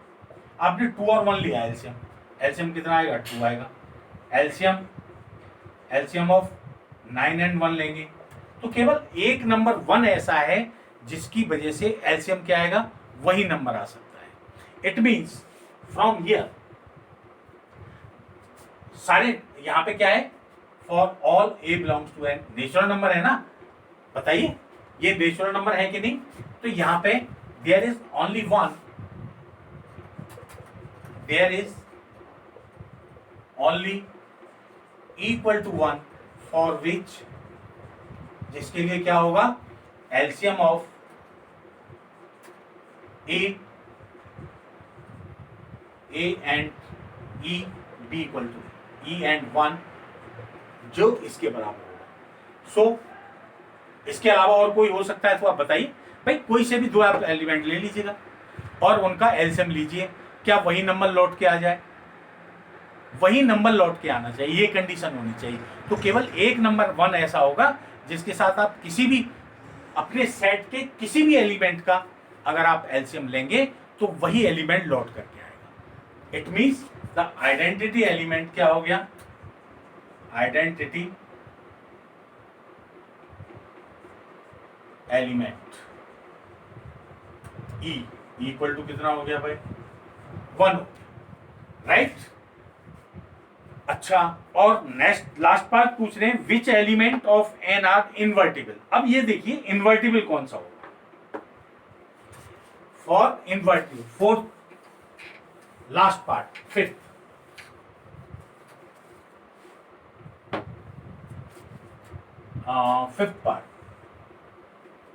आपने 2 और 1 लिया एलसीएम, एलसीएम कितना आएगा 2 आएगा। एलसीएम ऑफ 9 एंड 1 लेंगे तो केवल एक नंबर 1 ऐसा है जिसकी वजह से एलसीएम क्या आएगा, वही नंबर आ सकता है। इट मीन्स फ्रॉम हियर सारे यहां पे क्या है, for all A belongs to N, natural number है ना, बताइए ये नेचुरल नंबर है कि नहीं। तो यहां पे there is only one, there is only equal to 1 for which, जिसके लिए क्या होगा, LCM of A and E be equal to E and 1 जो इसके बराबर होगा। सो इसके अलावा और कोई हो सकता है तो आप बताइए भाई, कोई से भी 2 आप एलिमेंट ले लीजिएगा और उनका एलसीएम लीजिए, क्या वही नंबर लौट के आ जाए, वही नंबर लौट के आना चाहिए, ये कंडीशन होनी चाहिए। तो केवल एक नंबर 1 ऐसा होगा जिसके साथ आप किसी भी अपने सेट के किसी भी एलिमेंट का अगर आप एलसीएम लेंगे तो वही एलिमेंट लौट करके आएगा। It means the identity element क्या हो गया, identity element E equal to कितना हो गया भाई, 1, राइट। अच्छा और नेक्स्ट लास्ट पार्ट पूछ रहे हैं, which element of N are invertible. अब ये देखिए इनवर्टिबल कौन सा होगा, for invertible fourth last part fifth, fifth part,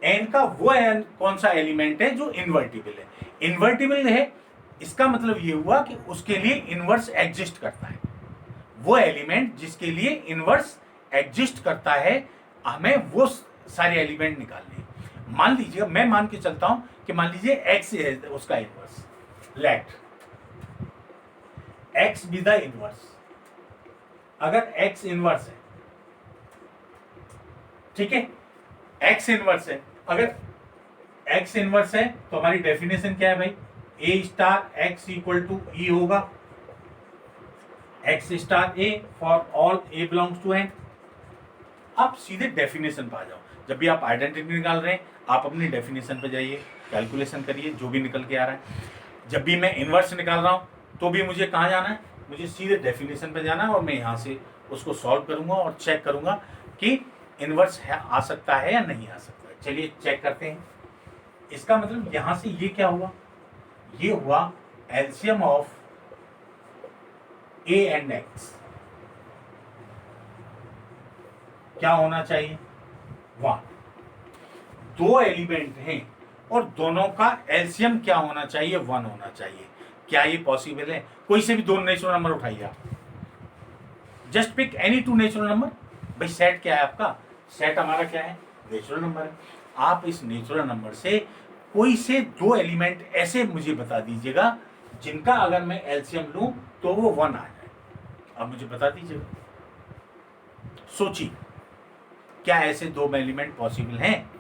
N का वो एन कौन सा एलिमेंट है जो इनवर्टिबल है। इनवर्टिबल है इसका मतलब ये हुआ कि उसके लिए इनवर्स एग्जिस्ट करता है, वो एलिमेंट जिसके लिए इनवर्स एग्जिस्ट करता है, हमें वो सारे एलिमेंट निकालने हैं। मान लीजिए मैं मान के चलता हूं कि मान लीजिए एक्स है उसका inverse, let X be the inverse. अगर एक्स इनवर्स है, ठीक है, एक्स इनवर्स है, अगर एक्स इनवर्स है तो हमारी डेफिनेशन क्या है भाई, ए star X equal to E होगा, X star A for all A belongs to N. आप सीधे डेफिनेशन पे आ जाओ, जब भी आप आइडेंटिटी निकाल रहे हैं आप अपनी डेफिनेशन पे जाइए, कैलकुलेशन करिए जो भी निकल के आ रहा है। जब भी मैं इनवर्स निकाल रहा हूं तो भी मुझे कहाँ जाना है, मुझे सीधे डेफिनेशन पे जाना है और मैं यहाँ से उसको सॉल्व करूंगा और चेक करूंगा कि इनवर्स आ सकता है या नहीं आ सकता है। चलिए चेक करते हैं। इसका मतलब यहां से ये क्या हुआ, ये हुआ LCM of A and x क्या होना चाहिए, 1। दो एलिमेंट हैं और दोनों का एलसीएम क्या होना चाहिए, 1 होना चाहिए। क्या ये पॉसिबल है? कोई से भी दो नेचुरल नंबर उठाइए आप, just pick any 2 natural number. भाई सेट क्या है आपका, सेट हमारा क्या है, नेचुरल नंबर है। आप इस नेचुरल नंबर से कोई से दो एलिमेंट ऐसे मुझे बता दीजिएगा जिनका अगर मैं एलसीएम लूं तो वो 1 आ जाए। अब मुझे बता दीजिएगा, सोचिए क्या ऐसे दो एलिमेंट पॉसिबल हैं।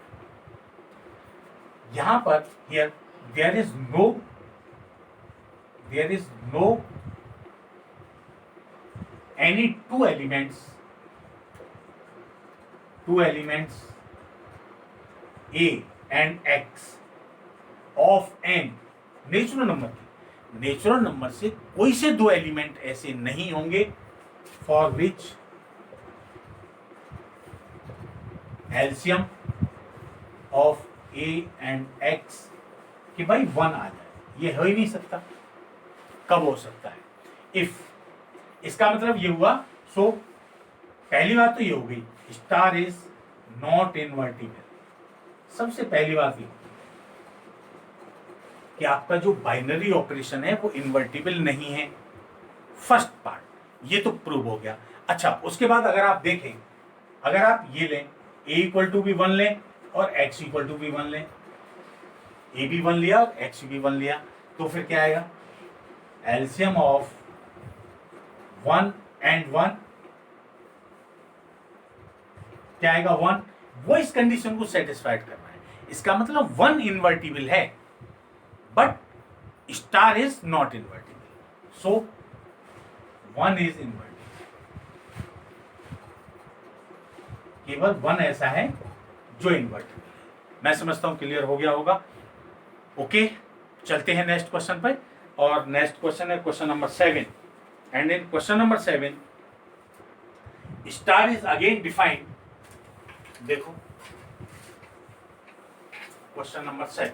यहां पर here there is no any two elements A and X of N natural number से कोई से दो एलिमेंट ऐसे नहीं होंगे for which LCM of A and X कि भाई 1 आ जाए। ये हो ही नहीं सकता। कब हो सकता है, इफ। इसका मतलब ये हुआ, सो पहली बात तो ये हो गई, स्टार इज नॉट इनवर्टिबल। सबसे पहली बात ये कि आपका जो बाइनरी ऑपरेशन है वो इन्वर्टिबल नहीं है। फर्स्ट पार्ट ये तो प्रूव हो गया। अच्छा, उसके बाद अगर आप देखें, अगर आप ये लें a इक्वल टू भी 1 लें और x इक्वल टू भी 1 लें, a भी 1 लिया और x भी 1 लिया, तो फिर क्या आएगा, एलसीएम ऑफ 1 एंड 1 क्या आएगा, 1। वो इस कंडीशन को सेटिस्फाइड करना है। इसका मतलब 1 इन्वर्टिबल है but star is not invertible, so 1 is invertible. केवल 1 ऐसा है जो इन्वर्टिबल है। मैं समझता हूं क्लियर हो गया होगा। ओके, चलते हैं नेक्स्ट क्वेश्चन पर। और नेक्स्ट क्वेश्चन है question number 7। And in question number 7 star is again defined. देखो question number 7,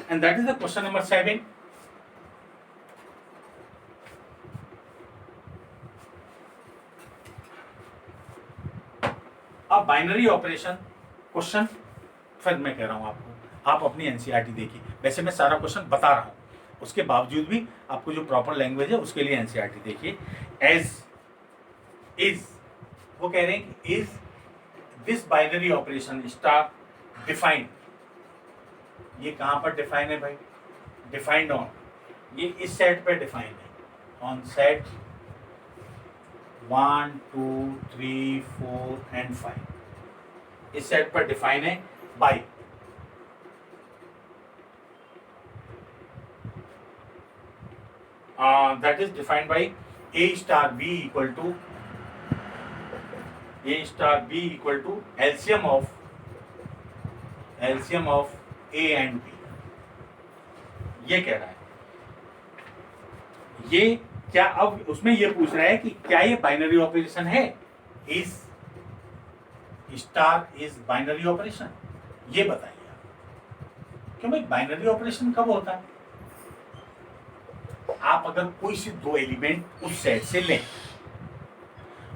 and that is the question number 7. अब बाइनरी ऑपरेशन क्वेश्चन, फिर मैं कह रहा हूं आपको, आप अपनी एनसीईआरटी देखिए। वैसे मैं सारा क्वेश्चन बता रहा हूं, उसके बावजूद भी आपको जो प्रॉपर लैंग्वेज है उसके लिए एनसीईआरटी देखिए। एज इज, वो कह रहे हैं कि is this binary operation star defined. ये कहां पर डिफाइन है भाई, डिफाइंड ऑन, ये इस सेट पे डिफाइन है, ऑन सेट 1 2 3 4 एंड 5। इस सेट पर डिफाइन है by that is defined by A star B equal to LCM of A and B। ये कह रहा है, ये क्या, अब उसमें ये पूछ रहा है कि क्या ये बाइनरी ऑपरेशन है, is star is binary operation, ये बताइए आप। क्यों भाई, बाइनरी ऑपरेशन कब होता है, आप अगर कोई से दो एलिमेंट उस सेट से लें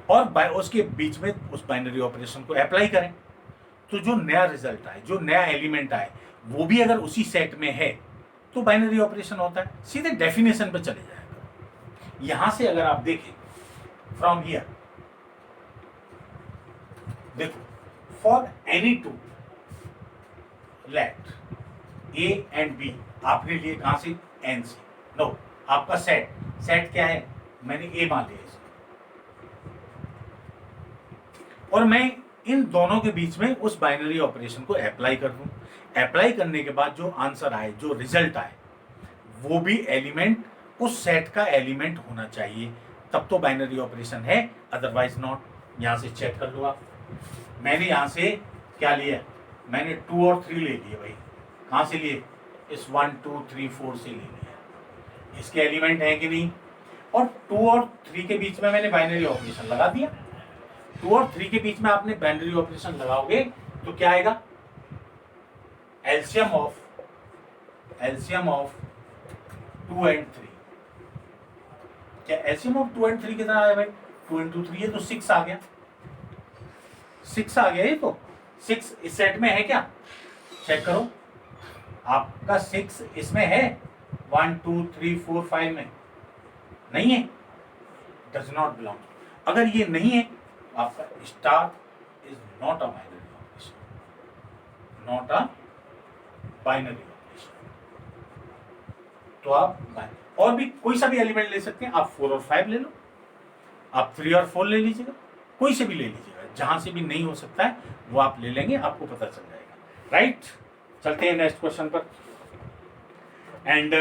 और उसके बीच में उस बाइनरी ऑपरेशन को अप्लाई करें, तो जो नया रिजल्ट आए, जो नया एलिमेंट आए, वो भी अगर उसी सेट में है तो बाइनरी ऑपरेशन होता है। सीधे डेफिनेशन पे चले जाएगा। यहां से अगर आप देखें फ्रॉम हियर, देखो for any two let a and b, आपने लिए कहां से, एन से। नो, आपका सेट क्या है, मैंने ए मान लिया इसे, और मैं इन दोनों के बीच में उस बाइनरी ऑपरेशन को अप्लाई कर दूं। अप्लाई करने के बाद जो आंसर आए, जो रिजल्ट आए, वो भी एलिमेंट उस सेट का एलिमेंट होना चाहिए, तब तो बाइनरी ऑपरेशन है, अदरवाइज नॉट। यहां से चेक कर लो आप, मैंने यहां से क्या लिया, मैंने 2 और 3 ले लिए भाई। कहां से लिए, इस 1 2 3 4 से ले लिया। इसके एलिमेंट है कि नहीं, और 2 और 3 के बीच में मैंने बाइनरी ऑपरेशन लगा दिया। 2 और 3 के बीच में आपने बाइनरी ऑपरेशन लगाओगे तो क्या आएगा, एलसीएम ऑफ 2 एंड 3। क्या एलसीएम ऑफ 2 एंड 3 कितना आया भाई, 2 इंटू 3 है तो 6 आ गया, 6 आ गया। ये तो 6 इस सेट में है क्या, चेक करो आपका 6 इसमें है, 1 2 3 4 5 में नहीं है, डज नॉट बिलोंग। अगर ये नहीं है आपका star is not a binary operation, not a binary operation. तो आप और भी कोई सा भी एलिमेंट ले सकते हैं, आप 4 और 5 ले लो, आप 3 और 4 ले लीजिएगा, कोई से भी ले लीजिएगा, जहां से भी नहीं हो सकता है वो आप ले लेंगे, आपको पता चल जाएगा। राइट, चलते हैं नेक्स्ट क्वेश्चन पर। एंड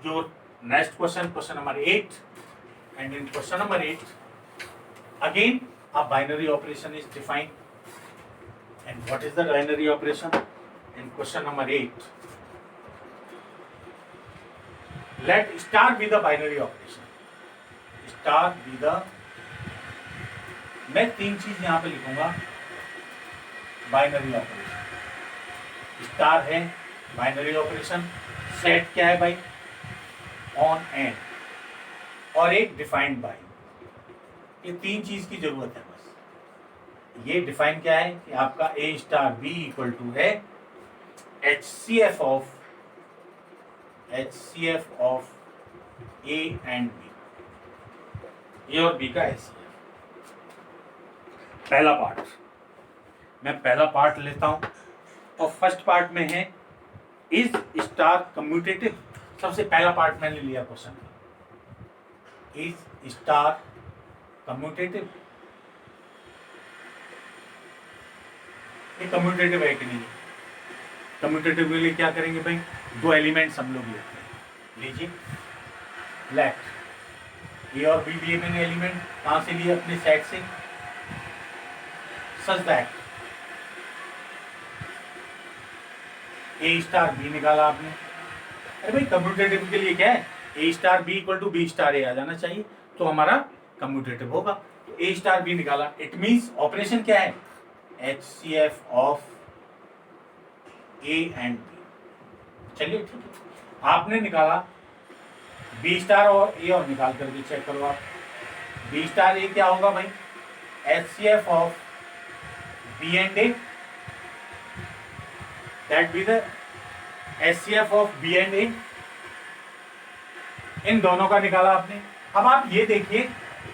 जो next question number 8, and in question number 8 again a binary operation is defined, and what is the binary operation in question number 8? Let star be the binary operation, star be the, मैं 3 चीज यहां पे लिखूंगा, binary operation, star है binary operation, set क्या है भाई, on and, और एक डिफाइंड बाय। ये 3 चीज की जरूरत है बस। ये डिफाइन क्या है कि आपका A star B equal to है HCF of A and B, A और बी का HCF। पहला पार्ट, मैं पहला पार्ट लेता हूं, और फर्स्ट पार्ट में है इज स्टार कम्यूटेटिव। सबसे पहला पार्ट मैंने लिया क्वेश्चन, इज स्टार कम्यूटेटिव, ये कम्यूटेटिव है कि नहीं। कम्यूटेटिव के लिए क्या करेंगे भाई, 2 एलिमेंट्स हम लोग लेते हैं, लीजिए लेफ्ट, ए और बी लिए मैंने एलिमेंट, कहां से लिए, अपने सेट से, such that A star B निकाला आपने। अरे भाई कम्यूटेटिव के लिए क्या है, ए star B equal to B star ए आ जाना चाहिए, तो हमारा कम्यूटेटिव होगा। तो ए स्टार बी निकाला, इट मींस ऑपरेशन क्या है, HCF of A and B. चलिए ठीक है, आपने निकाला बी स्टार और ए, और निकाल करके चेक करो आप, बी स्टार ए क्या होगा भाई, HCF of B and A, that be the HCF of B and A. इन दोनों का निकाला आपने। अब आप ये देखिए,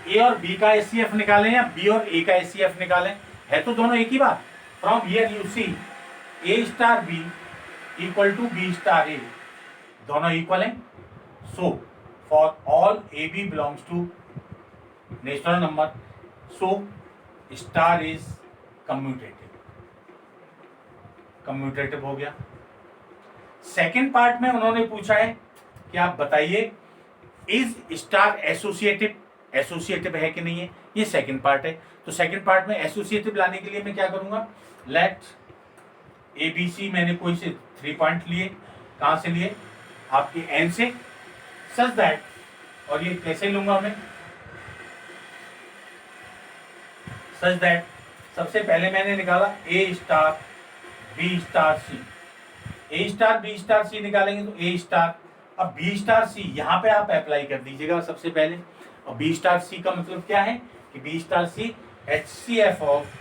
ए और बी का HCF निकालें या बी और ए का HCF निकालें, है तो दोनों एक ही बात। From here you see A star B equal to B star A, दोनों इक्वल हैं। So for all A B belongs to natural number, so star is commutative, commutative हो गया। सेकेंड पार्ट में उन्होंने पूछा है कि आप बताइए इज स्टार एसोसिएटिव, एसोसिएटिव है कि नहीं है, ये सेकंड पार्ट है। तो सेकंड पार्ट में एसोसिएटिव लाने के लिए मैं क्या करूंगा, लेट ABC मैंने कोई से 3 पॉइंट लिए, कहां से लिए, आपके एन से, सच दैट, और ये कैसे लूंगा मैं, सच दैट सबसे पहले मैंने निकाला a star B star c, A star B star सी निकालेंगे तो ए स्टार, अब बी स्टार सी यहाँ पे आप अप्लाई कर दीजिएगा सबसे पहले। और बी स्टार सी का मतलब क्या है कि B star C HCF of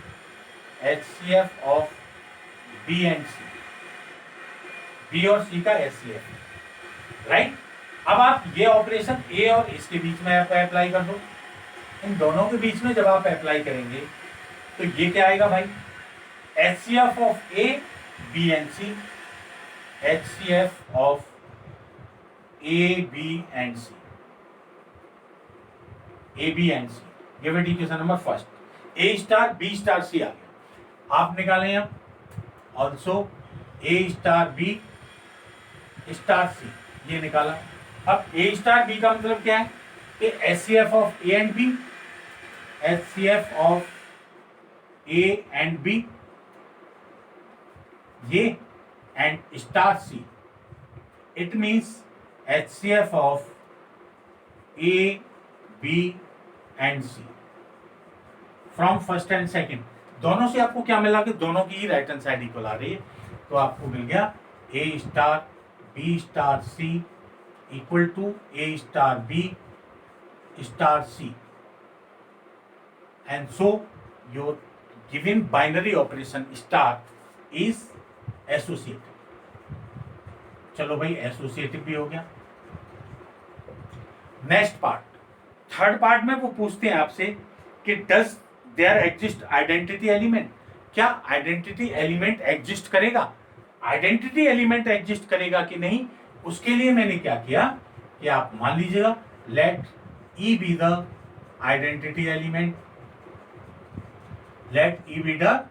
B and C, B और सी का HCF, राइट। अब आप ये ऑपरेशन ए और इसके बीच में आप अप्लाई कर दो, इन दोनों के बीच में जब आप अप्लाई करेंगे तो ये क्या आएगा भाई, HCF of A B and C, HCF of A B and C, A B and C, give it equation number first, A star B star C आ गया, आप निकालें अब also A star B star सी, ये निकाला। अब ए star B का मतलब क्या है कि HCF of A and B, HCF of A and B, ये and star C, it means HCF of A B and C from first and second, दोनों से आपको क्या मिला कि दोनों की ही राइट हैंड साइड इक्वल आ रही है, तो आपको मिल गया ए star B star C equal to A star B star C, and so your given binary operation star is associative. चलो भाई एसोसिएटिव भी हो गया। नेक्स्ट पार्ट, थर्ड पार्ट में वो पूछते हैं आपसे कि does there exist identity element, क्या आइडेंटिटी एलिमेंट एग्जिस्ट करेगा, आइडेंटिटी एलिमेंट एग्जिस्ट करेगा कि नहीं। उसके लिए मैंने क्या किया कि आप मान लीजिएगा let E be the identity element, let E be the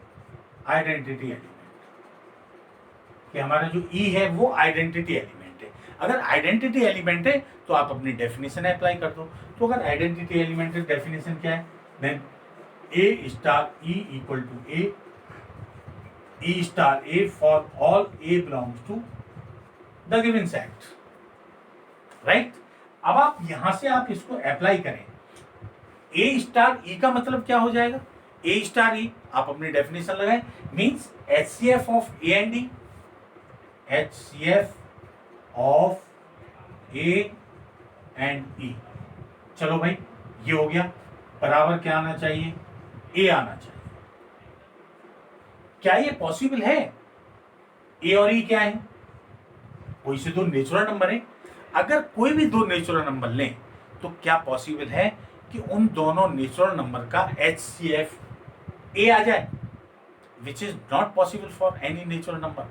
identity element, कि हमारा जो ई है वो आइडेंटिटी एलिमेंट है। अगर आइडेंटिटी एलिमेंट है तो आप अपनी डेफिनेशन अप्लाई कर दो। तो अगर आइडेंटिटी एलिमेंट है, डेफिनेशन क्या है, then a star E equal to a, e star A for all A belongs to the given set, right. अब आप यहां से आप इसको अप्लाई करें, ए स्टार ई का मतलब क्या हो जाएगा, ए स्टार ई, आप अपनी डेफिनेशन लगाएं, means HCF of A and D, HCF of A and E. चलो भाई ये हो गया, बराबर क्या आना चाहिए, ए आना चाहिए। क्या ये पॉसिबल है, ए और ई क्या है, कोई से दो नेचुरल नंबर है। अगर कोई भी दो नेचुरल नंबर लें तो क्या पॉसिबल है कि उन दोनों नेचुरल नंबर का HCF ए आ जाए, which is not possible for any natural number.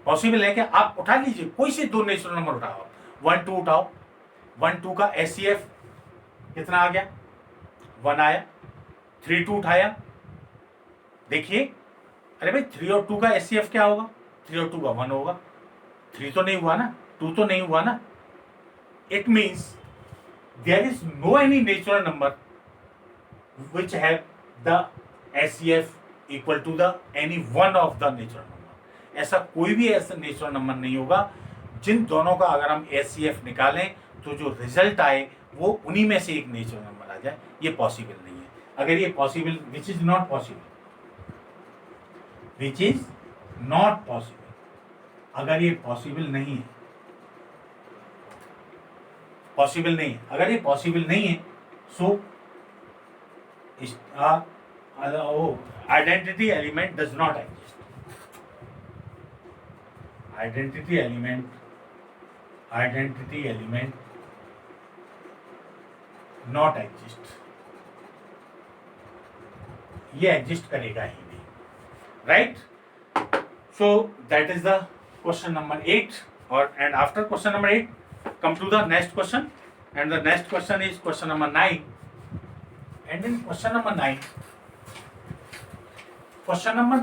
Possible है क्या, आप उठा लीजिए कोई से दो नेचुरल नंबर उठाओ, 1 2 उठाओ, 1 2 का HCF कितना आ गया, 1 आया। 3 2 उठाया, देखिए अरे भाई 3 और 2 का HCF क्या होगा, 3 और 2 का 1 होगा। 3 तो नहीं हुआ ना, 2 तो नहीं हुआ ना। It means there is no any natural number which have the HCF equal to the any one of the natural number. ऐसा कोई भी ऐसा नेचुरल नंबर नहीं होगा जिन दोनों का अगर हम HCF निकालें तो जो रिजल्ट आए वो उन्हीं में से एक नेचुरल नंबर आ जाए। ये पॉसिबल नहीं है। अगर ये possible, which is not possible, which is not possible, अगर ये पॉसिबल नहीं है, पॉसिबल नहीं है, अगर ये पॉसिबल नहीं है सो identity element does not exist, identity element not exist, ये एग्जिस्ट करेगा ही नहीं, right. So that is the question number 8 और and after question number 8 come to the next question, and the next question is question number 9, and in question number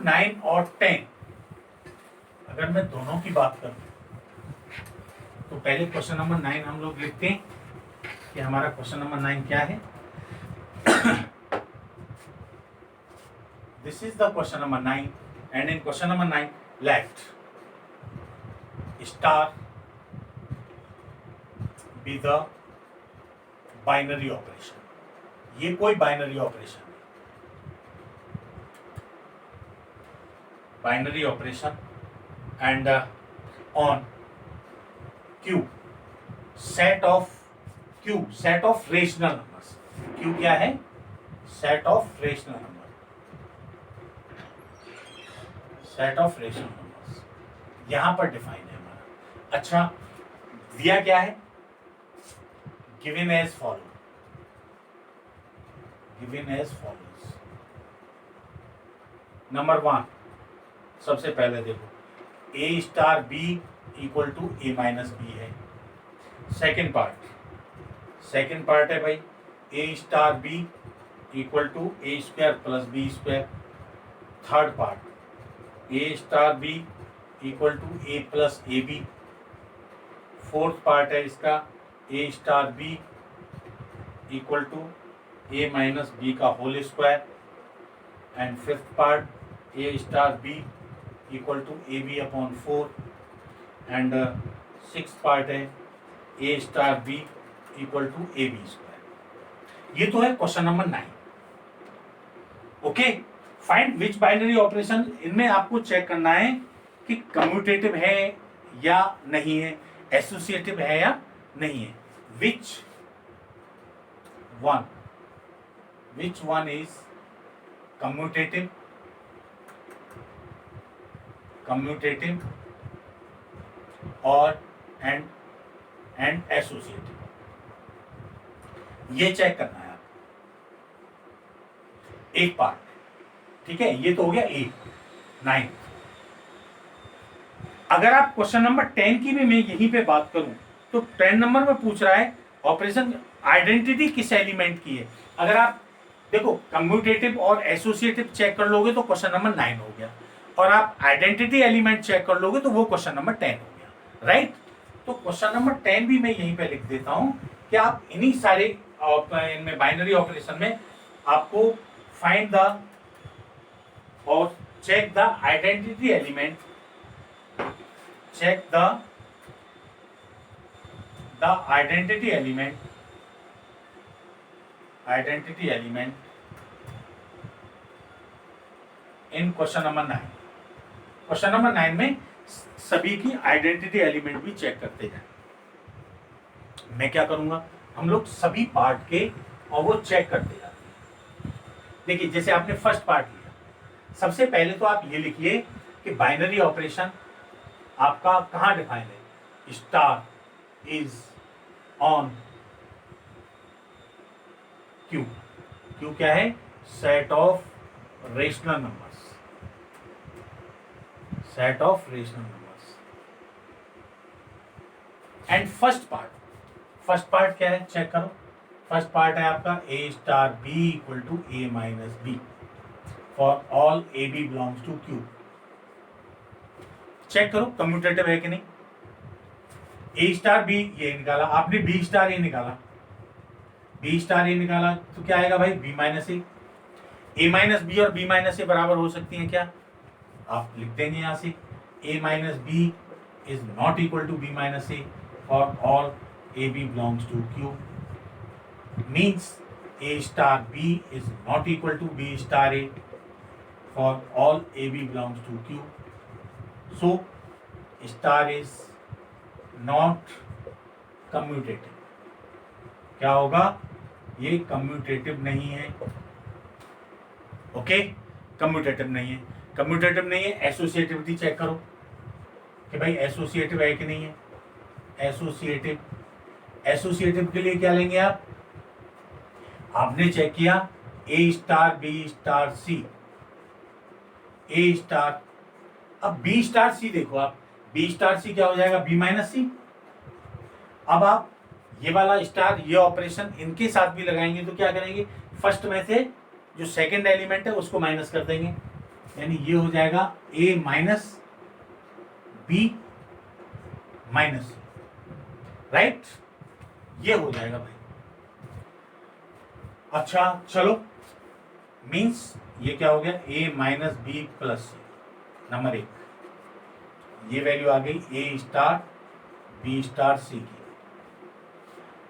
9 और 10 अगर मैं दोनों की बात करूं तो पहले क्वेश्चन नंबर 9 हम लोग लिखते हैं कि हमारा क्वेश्चन नंबर 9 क्या है। This is the question number 9 and in question number 9 let star be the binary operation, ये कोई बाइनरी ऑपरेशन है, binary operation and on Q set of rational numbers. Q क्या है, set of rational number, set of rational numbers यहां पर define है हमारा। अच्छा दिया क्या है, given as follows, नंबर 1 सबसे पहले देखो a star b equal to a minus B है। सेकेंड पार्ट है भाई a star b equal to a square plus b square. Third part a star b equal to a plus A B. Fourth part है इसका a star b equal to a minus B का whole square. And fifth part a star b equal to A B upon 4। And six part है a star b equal to A b square. ये तो है question number 9। Okay, find which binary operation, इनमें आपको check करना है कि commutative है या नहीं है, एसोसिएटिव है या नहीं है। विच वन इज कम्यूटेटिव और एंड एसोसिएटिव, ये चेक करना है आपको एक पार्ट। ठीक है, ये तो हो गया 8 9। अगर आप क्वेश्चन नंबर 10 की भी मैं यहीं पे बात करूं तो 10 नंबर में पूछ रहा है ऑपरेशन आइडेंटिटी किस एलिमेंट की है। अगर आप देखो कम्यूटेटिव और एसोसिएटिव चेक कर लोगे तो क्वेश्चन नंबर 9 हो गया, और आप आइडेंटिटी एलिमेंट चेक कर लोगे तो वो क्वेश्चन नंबर 10 हो गया, राइट। तो क्वेश्चन नंबर 10 भी मैं यहीं पे लिख देता हूं कि आप इन्हीं सारे इनमें बाइनरी ऑपरेशन में आपको फाइंड द और check the identity element, check the identity element in question number 9। Question number 9 में सभी की आइडेंटिटी एलिमेंट भी चेक करते जाए। मैं क्या करूंगा, हम लोग सभी पार्ट के और वो चेक करते जाते हैं। देखिए जैसे आपने फर्स्ट पार्ट लिया, सबसे पहले तो आप ये लिखिए कि बाइनरी ऑपरेशन आपका कहाँ डिफाइन है, star is on Q. Q क्या है, set of rational numbers, and first part क्या है, चेक करो। फर्स्ट पार्ट है आपका A star B equal to A minus B for all A B belongs to Q. Check करो commutative है कि नहीं। ए स्टार बी ये निकाला आपने, बी स्टार ये निकाला, तो क्या आएगा भाई, बी माइनस ए माइनस बी और बी माइनस ए बराबर हो सकती हैं क्या, आप लिख देंगे यहां से A minus B is not equal to B minus A for all A B belongs to Q. Means A star B is not equal to B star A for all A B belongs to Q. So star is not commutative। क्या होगा, ये commutative नहीं है। Okay, commutative नहीं है, associativity check करो कि भाई एसोसिएटिव है कि नहीं है। एसोसिएटिव के लिए क्या लेंगे आप, आपने चेक किया a star B star c, A star, अब बी स्टार सी देखो आप, बी स्टार सी क्या हो जाएगा, बी माइनस सी। अब आप ये वाला स्टार, ये ऑपरेशन इनके साथ भी लगाएंगे तो क्या करेंगे, फर्स्ट में से जो सेकंड एलिमेंट है उसको माइनस कर देंगे, यानी ये हो जाएगा A minus B minus C, right, ये हो जाएगा भाई। अच्छा चलो, मीन्स ये क्या हो गया, ए माइनस बी प्लस सी, नंबर 1, ये वैल्यू आ गई ए स्टार बी स्टार सी की।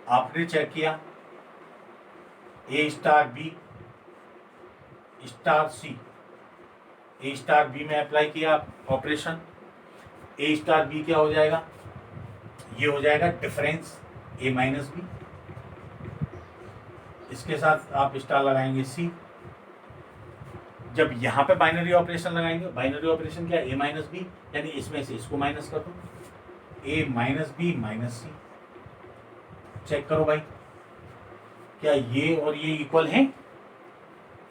आपने चेक किया a star B star c, A star B में अप्लाई किया ऑपरेशन, ए स्टार बी क्या हो जाएगा, ये हो जाएगा डिफरेंस ए माइनस बी, इसके साथ आप स्टार लगाएंगे सी। जब यहाँ पे बाइनरी ऑपरेशन लगाएंगे, बाइनरी ऑपरेशन क्या है, ए माइनस बी, यानी इसमें से इसको माइनस कर दो, A minus B minus C. Check करो भाई, क्या ये और ये इक्वल हैं,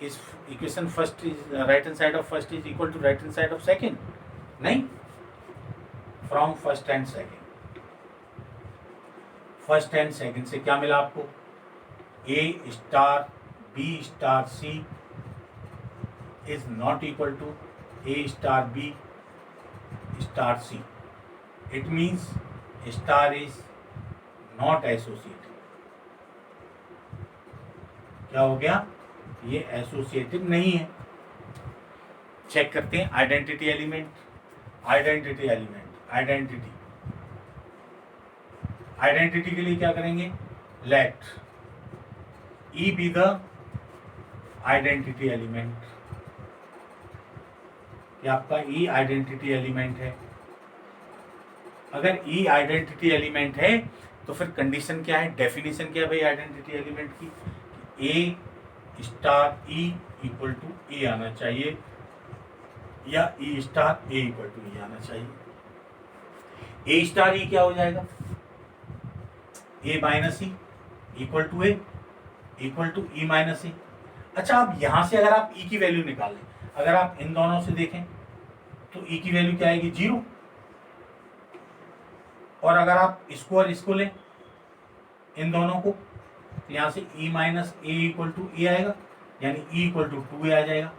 इस equation first is right hand side of first is equal to right hand side of second, नहीं, फ्रॉम फर्स्ट एंड सेकंड से क्या मिला आपको, ए star B star C is not equal to A star B star C. It means star is not associative। क्या हो गया, ये associative नहीं है। चेक करते हैं आइडेंटिटी एलिमेंट, आइडेंटिटी के लिए क्या करेंगे, let E be the identity element, ये आपका ई आइडेंटिटी एलिमेंट है। अगर ई आइडेंटिटी एलिमेंट है तो फिर कंडीशन क्या है, डेफिनेशन क्या है भाई आइडेंटिटी एलिमेंट की, A star E equal to A आना चाहिए या E star A equal to E आना चाहिए। ए स्टार ई क्या हो जाएगा, A minus E equal to A equal to E minus A. अच्छा, अब यहां से अगर आप ई की वैल्यू निकालें, अगर आप इन दोनों से देखें तो ई की वैल्यू क्या आएगी, 0। और अगर आप इसको और इसको लें इन दोनों को, तो यहां से ई माइनस ए इक्वल टू ए आएगा, यानी ई इक्वल टू 2a आ जाएगा।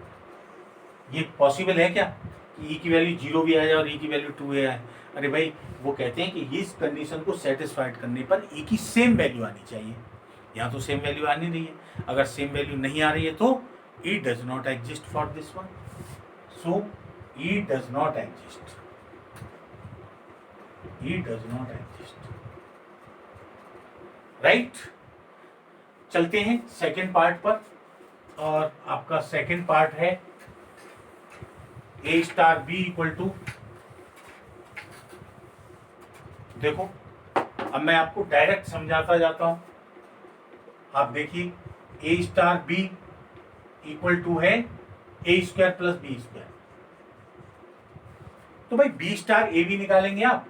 ये पॉसिबल है क्या कि ई की वैल्यू 0 भी आ जाए और ई की वैल्यू 2a आए? अरे भाई, वो कहते हैं कि इस कंडीशन को सेटिस्फाइड करने पर ई की सेम वैल्यू आनी चाहिए। यहाँ तो सेम वैल्यू आ नहीं रही है। अगर सेम वैल्यू नहीं आ रही है तो E does not exist for this one. So E does not exist, E does not exist, right. चलते हैं सेकेंड पार्ट पर, और आपका सेकेंड पार्ट है ए स्टार बी इक्वल टू, देखो अब मैं आपको डायरेक्ट समझाता जाता हूं। आप देखिए, ए स्टार बी इक्वल टू है ए स्क्वायर प्लस बी स्क्वायर। तो भाई बी स्टार ए बी निकालेंगे, आप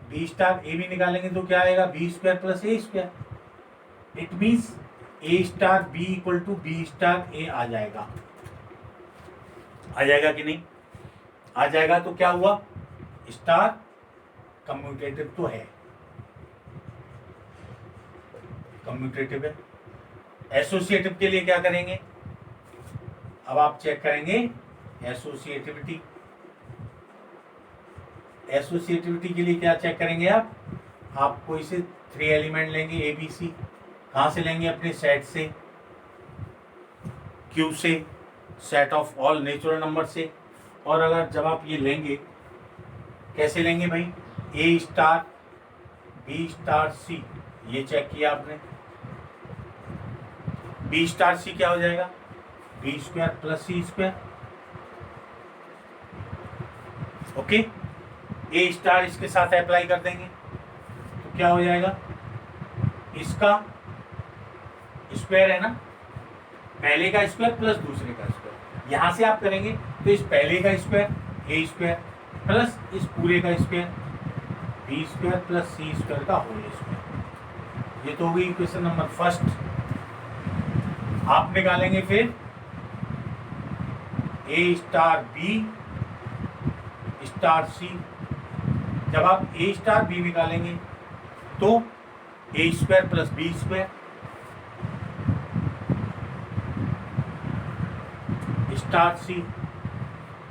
बी स्टार ए बी निकालेंगे तो क्या आएगा, B square plus A square. It means A star B equal to B star ए आ जाएगा। आ जाएगा कि नहीं? आ जाएगा। तो क्या हुआ, स्टार कम्यूटेटिव तो है, कम्यूटेटिव है। एसोसिएटिव के लिए क्या करेंगे, अब आप चेक करेंगे एसोसिएटिविटी। एसोसिएटिविटी के लिए क्या चेक करेंगे आप कोई से 3 एलिमेंट लेंगे ए बी सी। कहाँ से लेंगे, अपने सेट से, क्यू से, set of all natural number से। और अगर जब आप ये लेंगे, कैसे लेंगे भाई, ए स्टार बी स्टार सी, ये चेक किया आपने। बी स्टार सी क्या हो जाएगा, B square plus c square. Okay, ए स्टार इसके साथ अप्लाई कर देंगे तो क्या हो जाएगा, इसका स्क्वायर है ना, पहले का स्क्वायर प्लस दूसरे का स्क्वायर। यहां से आप करेंगे तो इस पहले का स्क्वायर ए स्क्वायर प्लस इस पूरे का square B square plus c square का होल स्क्वायर। ये तो हो गई इक्वेशन नंबर फर्स्ट। आप निकालेंगे फिर a star B star c. जब आप ए स्टार बी निकालेंगे तो a square plus b square star c.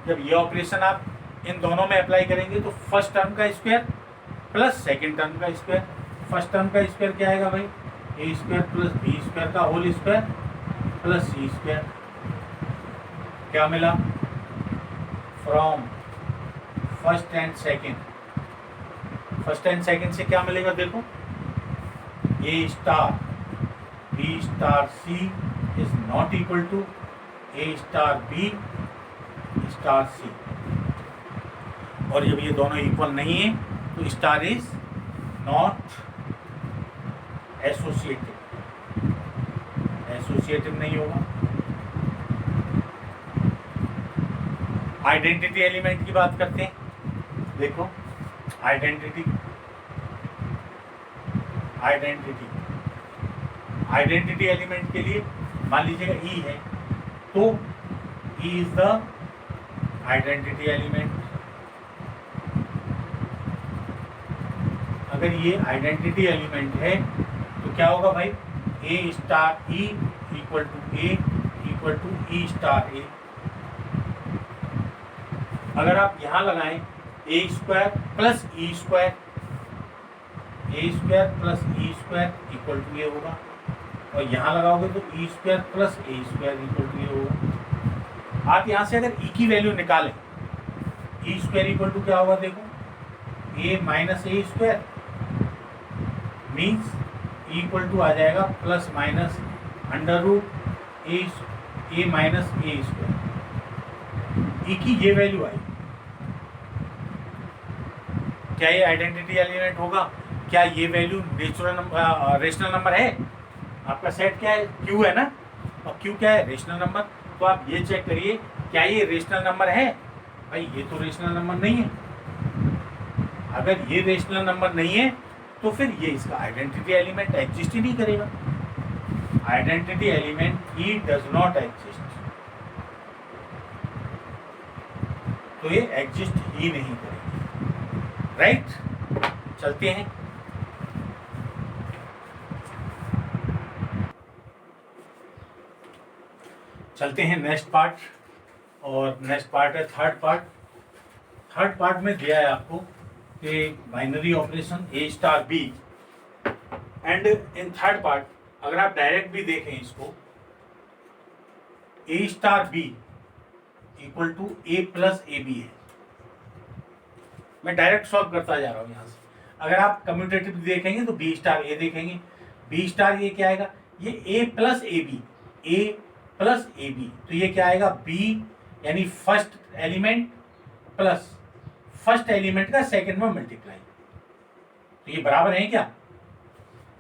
जब ये ऑपरेशन आप इन दोनों में अप्लाई करेंगे तो फर्स्ट टर्म का स्क्वायर प्लस सेकंड टर्म का स्क्वायर। फर्स्ट टर्म का स्क्वायर क्या आएगा भाई, a square plus b square का whole square plus c square. क्या मिला, from first and second. First and second से क्या मिलेगा, देखो, a star B star c is not equal to A star B star c. और जब ये दोनों इक्वल नहीं है तो star is not associative, associative नहीं होगा। आइडेंटिटी एलिमेंट की बात करते हैं। देखो, आइडेंटिटी आइडेंटिटी आइडेंटिटी एलिमेंट के लिए मान लीजिएगा ई है तो e is the identity element. अगर ये आइडेंटिटी एलिमेंट है तो क्या होगा भाई, ए star E equal to A equal to e star a. अगर आप यहां लगाएं a square plus e square, a square plus e square equal to a होगा। और यहाँ लगाओगे तो e square plus A square equal to a होगा। आप यहाँ से अगर ई की वैल्यू निकालें, ई स्क्वायर इक्वल टू क्या होगा, देखो, a minus a square means equal to आ जाएगा plus minus under root a minus a square. E की ये वैल्यू आई, क्या ये आइडेंटिटी एलिमेंट होगा? क्या ये वैल्यू रेशनल नंबर है? आपका सेट क्या है? क्यू है ना, और क्यू क्या है? Rational number. तो आप ये चेक करिए क्या ये रेशनल नंबर है? भाई ये तो रेशनल नंबर नहीं है। अगर ये रेशनल नंबर नहीं है तो फिर ये इसका आइडेंटिटी एलिमेंट एग्जिस्ट ही नहीं करेगा। Identity element he does not exist, तो ये एग्जिस्ट ही नहीं करेगा। राइट, चलते हैं। चलते हैं नेक्स्ट पार्ट, और नेक्स्ट पार्ट है थर्ड पार्ट। थर्ड पार्ट में दिया है आपको कि binary operation a star b, and in third part अगर आप डायरेक्ट भी देखें इसको, a star B equal to a plus A b है। मैं डायरेक्ट सॉल्व करता जा रहा हूं यहां से। अगर आप कम्यूटेटिव देखेंगे तो बी स्टार ए देखेंगे, बी स्टार ये क्या आएगा? ये a plus A b, a plus A b, तो ये क्या आएगा? बी यानी first element plus first element का सेकंड में मल्टीप्लाई। तो ये बराबर है क्या?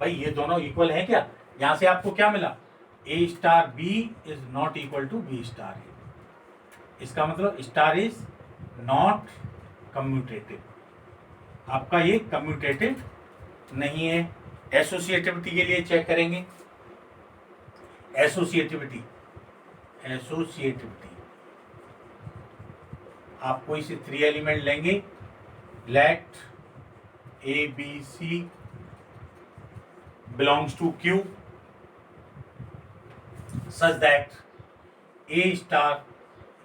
भाई ये दोनों इक्वल है क्या? यहां से आपको क्या मिला? A star B is not equal to B star a. इसका मतलब स्टार इज नॉट कम्यूटेटिव, आपका ये कम्यूटेटिव नहीं है। एसोसिएटिविटी के लिए चेक करेंगे। एसोसिएटिविटी आप कोई से 3 एलिमेंट लेंगे, let A B C belongs to q such that A star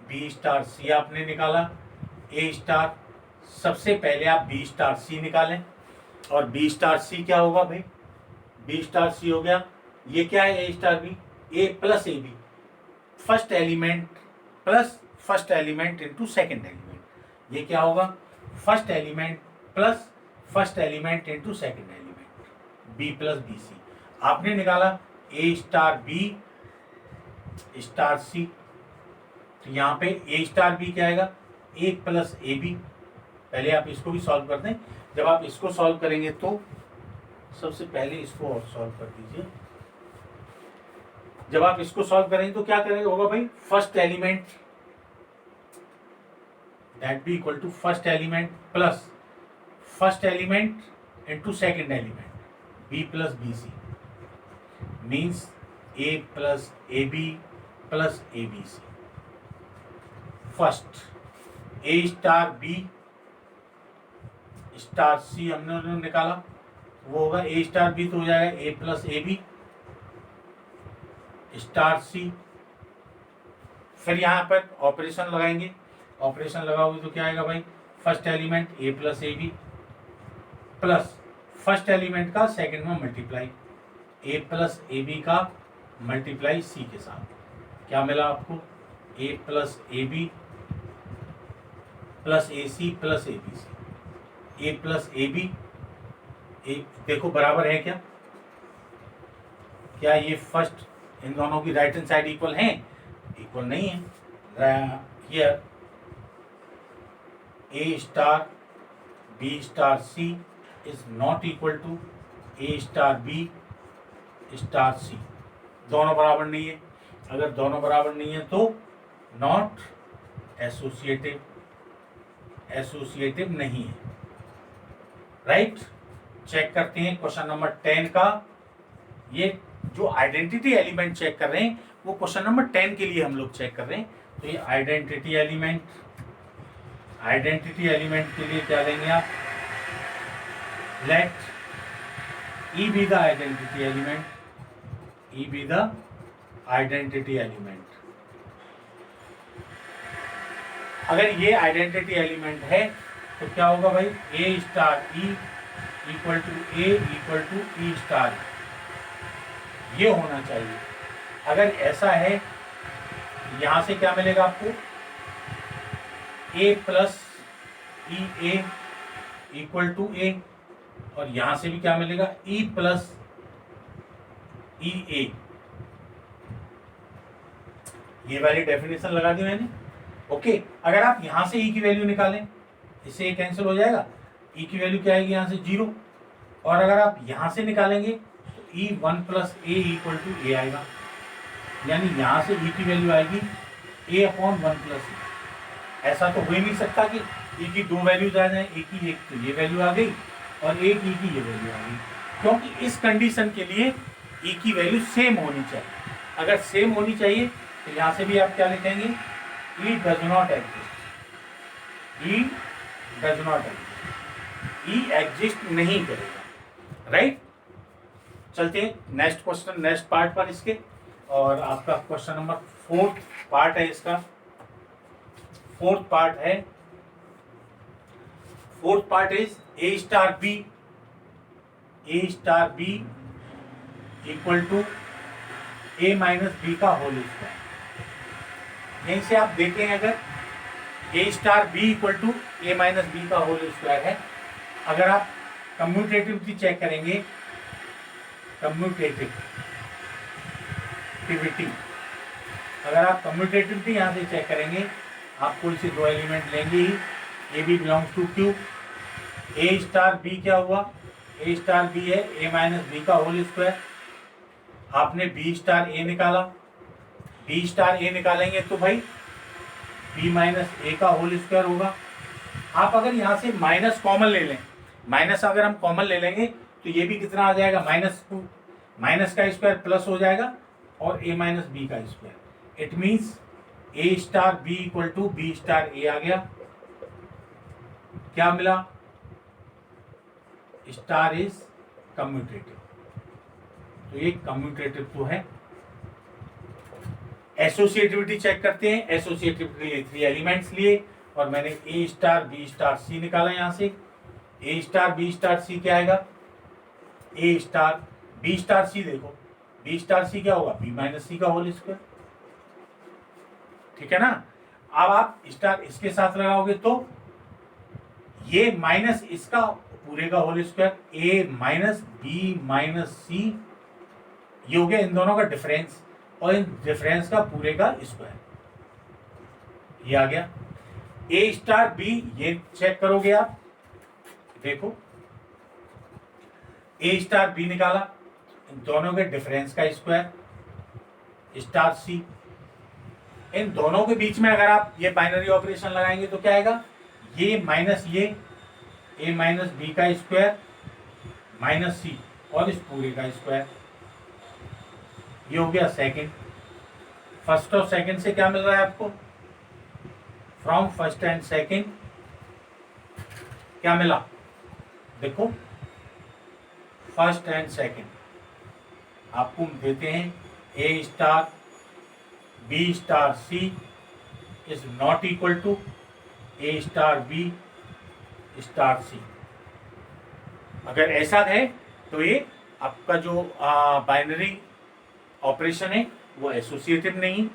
B star c आपने निकाला। ए स्टार सबसे पहले आप बी स्टार सी निकालें, और बी स्टार सी क्या होगा भाई? बी स्टार सी हो गया, ये क्या है? ए star b, a plus A b, first element plus first element into second element. ये क्या होगा? First element plus first element into second element, b plus b c. आपने निकाला a star B star c, तो यहाँ पे a star b क्या आएगा? A plus A b. पहले आप इसको भी सॉल्व कर दें। जब आप इसको सॉल्व करेंगे तो सबसे पहले इसको और सॉल्व कर दीजिए। जब आप इसको सॉल्व करेंगे तो क्या करेंगे होगा भाई? First element that B equal to first element plus first element into second element, b plus b c, means a plus A b plus A B c. First A star B star c हमने निकाला, वो होगा ए star B तो हो जाएगा ए plus ए b star सी। फिर यहाँ पर ऑपरेशन लगाएंगे, ऑपरेशन लगाओगे तो क्या आएगा भाई? First element a plus A b plus first element का सेकंड में multiply, a plus A b का मल्टीप्लाई सी के साथ। क्या मिला आपको? A plus A b plus a c plus A B c, a plus A b. देखो बराबर है क्या? क्या ये फर्स्ट इन दोनों की राइट हैंड साइड इक्वल हैं? इक्वल नहीं है। Here a star B star c is not equal to A star B star c. दोनों बराबर नहीं है। अगर दोनों बराबर नहीं है तो नॉट एसोसिएटिव, एसोसिएटिव नहीं है। राइट, चेक करते हैं क्वेश्चन नंबर 10 का। ये जो आइडेंटिटी एलिमेंट चेक कर रहे हैं वो क्वेश्चन नंबर 10 के लिए हम लोग चेक कर रहे हैं। तो ये आइडेंटिटी एलिमेंट, आइडेंटिटी एलिमेंट के लिए क्या लेंगे आप? Let E be the identity element, e be the identity element. अगर ये आइडेंटिटी एलिमेंट है तो क्या होगा भाई? ए star E equal to A equal to e star, ये होना चाहिए। अगर ऐसा है, यहां से क्या मिलेगा आपको? A plus e a equal to a, और यहां से भी क्या मिलेगा? ई प्लस ई ए, ये वाली डेफिनेशन लगा दी मैंने। ओके, अगर आप यहां से ई की वैल्यू निकालें, इससे ये कैंसिल हो जाएगा, ई की वैल्यू क्या आएगी यहां से 0, और अगर आप यहां से निकालेंगे तो ई 1 प्लस ए इक्वल टू ए आएगा, यानी यहां से ई की वैल्यू आएगी ए अपॉन 1 प्लस ए। ऐसा तो हो ही नहीं सकता कि ई की दो वैल्यूज आ जाए, ए की एक तो ये वैल्यू आ गई और ए की ये वैल्यू आ गई, क्योंकि इस कंडीशन के लिए ई की वैल्यू सेम होनी चाहिए। अगर सेम होनी चाहिए तो यहां से भी आप क्या लिखेंगे, e does not exist, E does not exist, e exist नहीं करेगा, राइट। चलते हैं नेक्स्ट क्वेश्चन, नेक्स्ट पार्ट पर इसके, और आपका क्वेश्चन नंबर 4 पार्ट है इसका, 4th पार्ट है। 4th part is a star b, a star B equal to A minus B का होल स्क्वायर। यहीं से आप देखें, अगर a star B equal to A minus B का होल स्क्वायर है, अगर आप कम्यूटेटिविटी चेक करेंगे, कम्यूटेटिविटी, अगर आप कम्यूटेटिविटी यहां से चेक करेंगे, आप कोई से दो एलिमेंट लेंगे ही, a B belongs to q, a star b क्या हुआ, ए स्टार बी है ए माइनस बी का होल स्क्वायर, आपने बी स्टार ए निकाला, बी स्टार ए निकालेंगे तो भाई बी माइनस ए का होल स्क्वायर होगा। आप अगर यहाँ से माइनस कॉमन ले लें, माइनस अगर हम कॉमन ले लेंगे तो ये भी कितना आ जाएगा, -2, माइनस का स्क्वायर प्लस हो जाएगा और ए माइनस बी का square. It means A star B equal to B star ए आ गया। क्या मिला, स्टार इज कम्यूटेटिव, तो ये कम्यूटेटिव तो है। एसोसिएटिविटी चेक करते हैं, एसोसिएटिविटी लिए 3 एलिमेंट्स लिए और मैंने ए स्टार बी स्टार सी निकाला। यहां से ए स्टार बी स्टार सी क्या आएगा, ए स्टार बी स्टार सी, देखो बी स्टार सी क्या होगा, बी माइनस सी का होल स्क्वायर, ठीक है ना। अब आप स्टार इसके साथ लगाओगे तो ये माइनस इसका पूरे का होल स्क्वायर, ए माइनस बी माइनस सी, ये हो गया इन दोनों का डिफरेंस, और इन डिफरेंस का पूरे का स्क्वायर, ये आ गया। ए स्टार बी, ये चेक करोगे आप, देखो ए स्टार बी निकाला, इन दोनों के डिफरेंस का स्क्वायर स्टार सी, इन दोनों के बीच में अगर आप ये बाइनरी ऑपरेशन लगाएंगे तो क्या आएगा, ये माइनस ये ए माइनस बी का स्क्वायर माइनस सी और इस पूरे का स्क्वायर, ये हो गया सेकंड। फर्स्ट और सेकंड से क्या मिल रहा है आपको, फ्रॉम फर्स्ट एंड सेकंड क्या मिला, देखो फर्स्ट एंड सेकंड आपको देते हैं a star B star c is not equal to A star B star c. अगर ऐसा है तो ये आपका जो बाइनरी ऑपरेशन है वो एसोसिएटिव नहीं।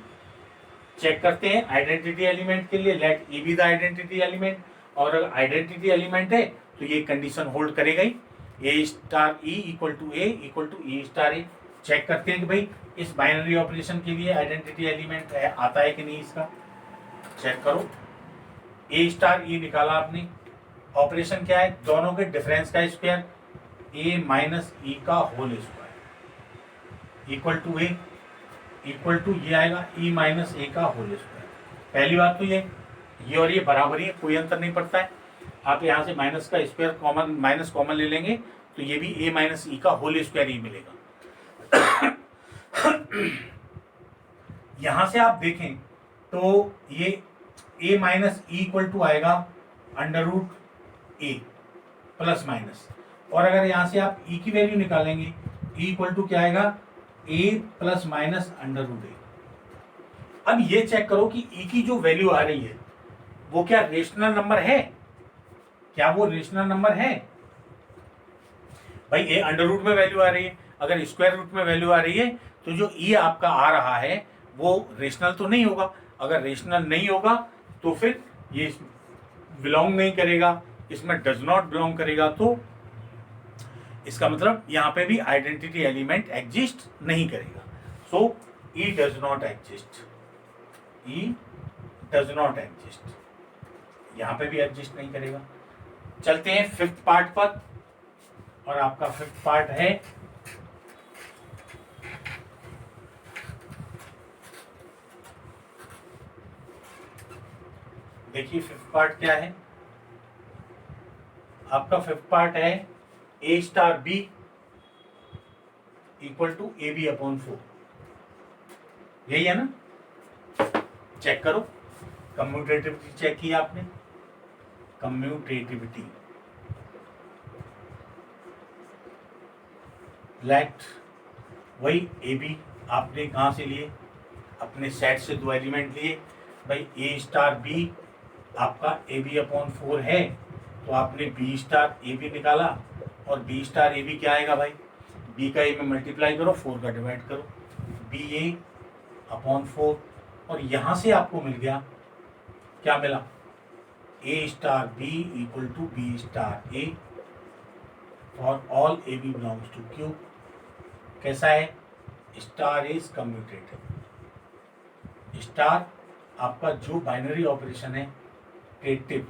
चेक करते हैं आइडेंटिटी एलिमेंट के लिए, let E be the identity element, और अगर आइडेंटिटी एलिमेंट है तो ये कंडीशन होल्ड करेगा ही, a star E equal to A equal to e star a. Check करते हैं कि भाई इस बाइनरी ऑपरेशन के लिए आइडेंटिटी एलिमेंट है, आता है कि नहीं, इसका चेक करो। ए स्टार ई निकाला आपने, ऑपरेशन क्या है, दोनों के डिफरेंस का स्क्वायर ए माइनस ई का whole square equal to A, equal to ये आएगा ई माइनस ए का होल स्क्वायर। पहली बात तो ये और ये बराबर ही है, कोई अंतर नहीं पड़ता है। आप यहाँ से माइनस का स्क्वायर कॉमन, माइनस कॉमन ले लेंगे तो ये भी ए माइनस ई का होल स्क्वायर ही मिलेगा। यहां से आप देखें तो ये ए माइनस ई इक्वल टू आएगा अंडर रूट ए प्लस माइनस, और अगर यहां से आप ई की वैल्यू निकालेंगे ई इक्वल टू क्या आएगा, a plus minus under root ए। अब ये चेक करो कि ई की जो वैल्यू आ रही है वो क्या रेशनल नंबर है, क्या वो रेशनल नंबर है। भाई ए अंडर रूट में वैल्यू आ रही है, अगर स्क्वायर रूट में वैल्यू आ रही है तो जो ई आपका आ रहा है वो रेशनल तो नहीं होगा। अगर रेशनल नहीं होगा तो फिर ये बिलोंग नहीं करेगा, इसमें डज नॉट बिलोंग करेगा। तो इसका मतलब यहाँ पे भी आइडेंटिटी एलिमेंट एग्जिस्ट नहीं करेगा। So E does not exist, E does not exist, यहाँ पे भी एग्जिस्ट नहीं करेगा। चलते हैं फिफ्थ पार्ट पर, और आपका फिफ्थ पार्ट है देखिए फिफ्थ पार्ट क्या है आपका। फिफ्थ पार्ट है ए star B equal to A B upon 4, यही है ना। चेक करो, कम्यूटेटिविटी चेक की आपने, कम्यूटेटिविटी लेट वही ए बी आपने कहाँ से लिए, अपने सेट से दो एलिमेंट लिए भाई। ए स्टार बी आपका ए बी अपॉन 4 है, तो आपने बी स्टार ए बी निकाला, और बी स्टार ए बी क्या आएगा भाई, बी का ए में मल्टीप्लाई करो, 4 का डिवाइड करो, बी ए अपॉन 4, और यहाँ से आपको मिल गया, क्या मिला, a star B equal to B star A for all A B belongs to Q. कैसा है, स्टार इज कम्यूटेटिव। स्टार आपका जो बाइनरी ऑपरेशन है टेटिव,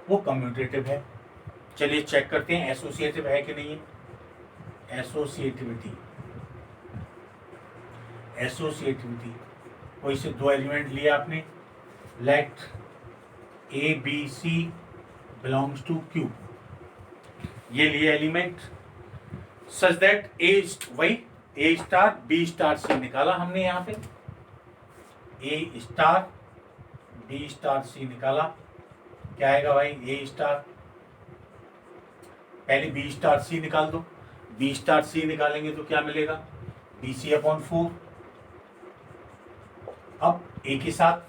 वो कम्यूटेटिव है। चलिए चेक करते हैं एसोसिएटिव है कि नहीं है। एसोसिएटिविटी, एसोसिएटिविटी कोई से दो एलिमेंट लिए आपने, let A B C belongs to Q, ये लिए एलिमेंट सच दैट ए वही a star B star c निकाला हमने यहाँ पे, a star B star c निकाला, क्या आएगा भाई, ए स्टार, पहले बी स्टार सी निकाल दो, बी स्टार सी निकालेंगे तो क्या मिलेगा, बी सी अपॉन 4। अब ए के साथ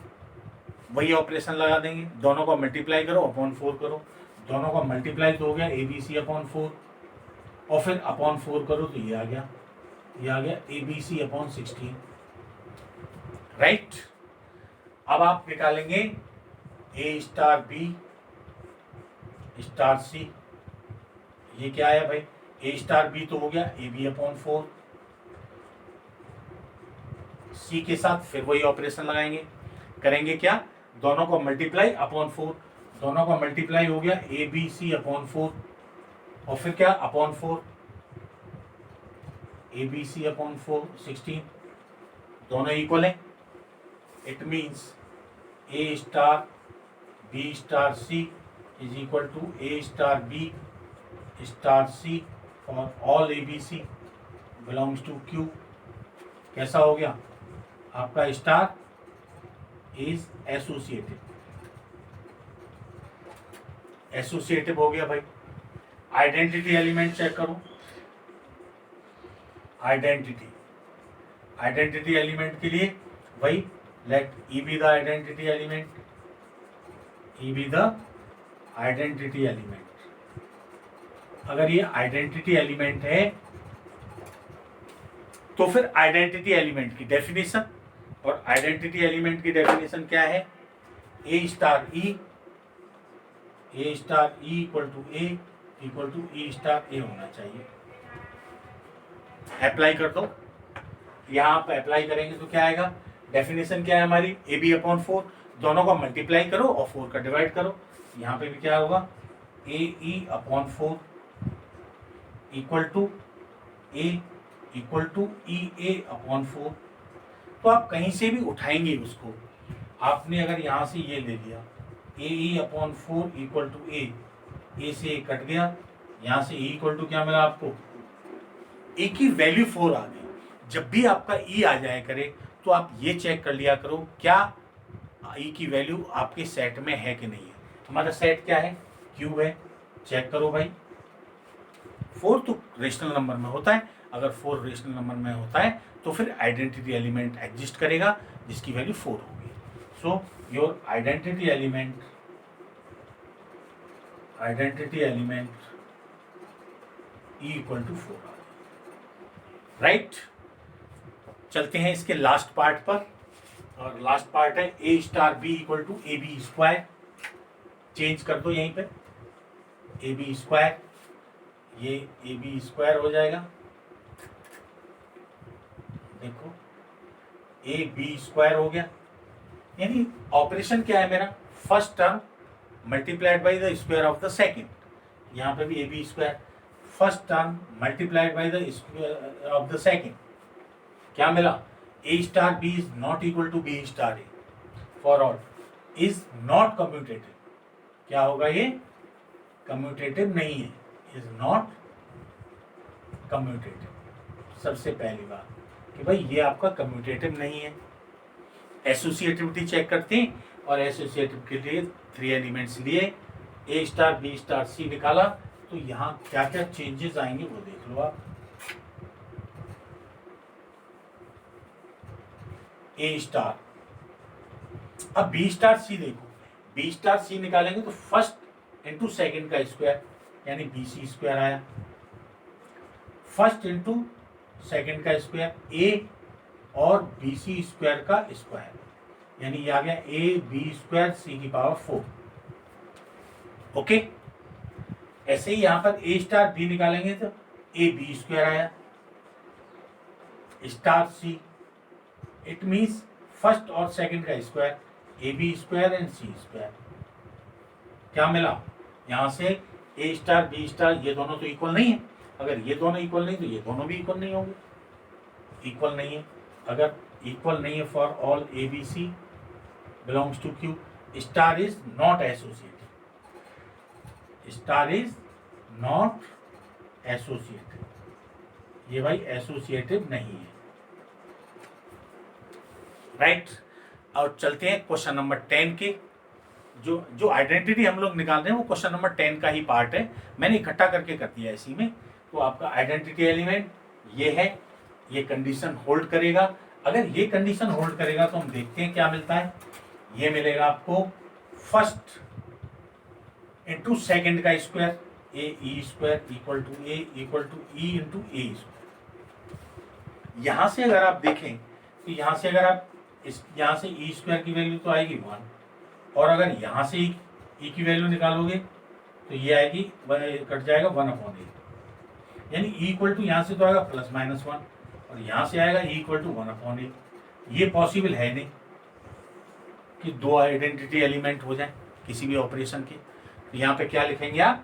वही ऑपरेशन लगा देंगे, दोनों को मल्टीप्लाई करो अपॉन 4 करो, दोनों का मल्टीप्लाई तो हो गया ए बी सी अपॉन 4, और फिर अपॉन 4 करो तो ये आ गया, ये आ गया a B c upon 16, right. अब आप निकालेंगे ए स्टार बी स्टार सी, ये क्या आया भाई, ए स्टार बी तो हो गया ए बी अपॉन 4, सी के साथ फिर वही ऑपरेशन लगाएंगे, करेंगे क्या, दोनों को मल्टीप्लाई अपॉन 4, दोनों का मल्टीप्लाई हो गया ए बी सी अपॉन 4, और फिर क्या upon 4 a B c upon 4 16, दोनों इक्वल है। It means A star B star c is equal to A star B star c for all A B C belongs to Q. कैसा हो गया आपका, star is associative, associative हो गया भाई। Identity element check करो, identity, identity element के लिए भाई let E be the identity element, e be the identity element. अगर ये आइडेंटिटी एलिमेंट है तो फिर आइडेंटिटी एलिमेंट की डेफिनेशन, और आइडेंटिटी एलिमेंट की डेफिनेशन क्या है, ए star e, a star E equal to A equal to e star a होना चाहिए। अप्लाई कर दो, यहाँ आप अप्लाई करेंगे तो क्या आएगा, डेफिनेशन क्या है हमारी, ए बी अपॉन 4, दोनों को मल्टीप्लाई करो और 4 का डिवाइड करो, यहाँ पे भी क्या होगा, a e upon 4 equal to A equal to e a upon 4। तो आप कहीं से भी उठाएंगे उसको, आपने अगर यहाँ से ये ले लिया ए ई अपॉन 4 इक्वल टू ए से ए कट गया, यहाँ से ई इक्वल टू क्या मिला आपको, ए की वैल्यू 4 आ गई। जब भी आपका ई आ जाए करे तो आप ये चेक कर लिया करो क्या ई की वैल्यू आपके सेट में है कि नहीं है। हमारा सेट क्या है, क्यूब है, चेक करो भाई। 4 तो रेशनल नंबर में होता है, अगर 4 रेशनल नंबर में होता है तो फिर आइडेंटिटी एलिमेंट एग्जिस्ट करेगा जिसकी वैल्यू 4 होगी। So your identity element E equal to 4 right. चलते हैं इसके लास्ट पार्ट पर, और लास्ट पार्ट है ए star B equal to A b square. Change कर दो यहीं पे, ए बी स्क्वायर, ये ए बी स्क्वायर हो जाएगा, देखो ए बी स्क्वायर हो गया। यानी ऑपरेशन क्या है मेरा, first term multiplied by the square of the second, यहाँ पे भी a b square, first term multiplied by the square of the second, क्या मिला, a star B is not equal to B star A for all, is not commutative, क्या होगा ये, commutative नहीं है, इज नॉट कम्यूटेटिव। सबसे पहली बात कि भाई ये आपका कम्यूटेटिव नहीं है। एसोसिएटिविटी चेक करते हैं, और एसोसिएटिव के लिए 3 एलिमेंट्स लिए, ए स्टार बी स्टार सी निकाला, तो यहाँ क्या क्या चेंजेस आएंगे वो देख लो आप। ए स्टार, अब बी स्टार सी देखो, बी स्टार सी निकालेंगे तो फर्स्ट इंटू सेकेंड का स्क्वायर यानी बी सी स्क्वायर आया, फर्स्ट इंटू सेकेंड का स्क्वायर ए और बी सी स्क्वायर का स्क्वायर यानी ये आ गया ए बी स्क्वायर सी की पावर 4। ओके, ऐसे ही यहां पर ए स्टार बी निकालेंगे तो ए बी स्क्वायर आया star C, it means first और सेकंड का square a b square and c square. क्या मिला, यहां से ए स्टार बी स्टार ये दोनों तो इक्वल नहीं है, अगर ये दोनों इक्वल नहीं तो ये दोनों भी इक्वल नहीं होंगे, इक्वल नहीं है, अगर इक्वल नहीं है for all A B C belongs to Q, star is not associative, star is not associative, ये भाई एसोसिएटिव नहीं है, राइट। और चलते हैं क्वेश्चन नंबर 10 के, जो आइडेंटिटी हम लोग निकाल रहे हैं वो क्वेश्चन नंबर 10 का ही पार्ट है, मैंने इकट्ठा करके कर दिया इसी में। तो आपका आइडेंटिटी एलिमेंट ये है, ये कंडीशन होल्ड करेगा, अगर ये कंडीशन होल्ड करेगा तो हम देखते हैं क्या मिलता है, ये मिलेगा आपको फर्स्ट इंटू सेकेंड का square a e square equal to A equal to e into a square. यहां से अगर आप देखें तो यहां से अगर आप यहाँ से ई स्क्वायर की वैल्यू तो आएगी 1, और अगर यहाँ से ई की वैल्यू निकालोगे तो ये आएगी कट जाएगा 1/8, यानी ई इक्वल टू यहाँ से तो आएगा +-1 और यहाँ से आएगा ई इक्वल टू 1/8। ये पॉसिबल है नहीं कि 2 आइडेंटिटी एलिमेंट हो जाए किसी भी ऑपरेशन के। तो यहाँ पे क्या लिखेंगे आप,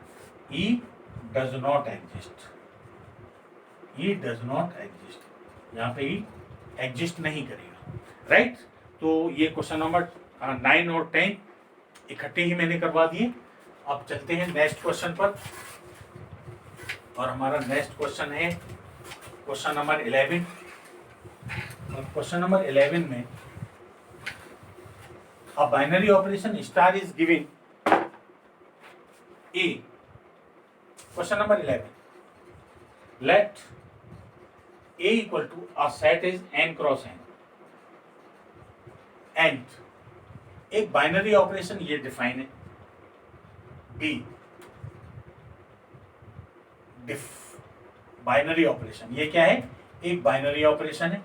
e does not exist, E does not exist, यहाँ पे ई एग्जिस्ट नहीं करेगा, राइट। तो ये क्वेश्चन नंबर 9 और 10 इकट्ठे ही मैंने करवा दिए। अब चलते हैं नेक्स्ट क्वेश्चन पर, और हमारा नेक्स्ट क्वेश्चन है क्वेश्चन नंबर 11। और क्वेश्चन नंबर 11 में a binary operation star is given a, question number 11, let a equal to a set is n cross n and एक बाइनरी ऑपरेशन ये डिफाइन है, b binary operation, ये क्या है, एक बाइनरी ऑपरेशन है,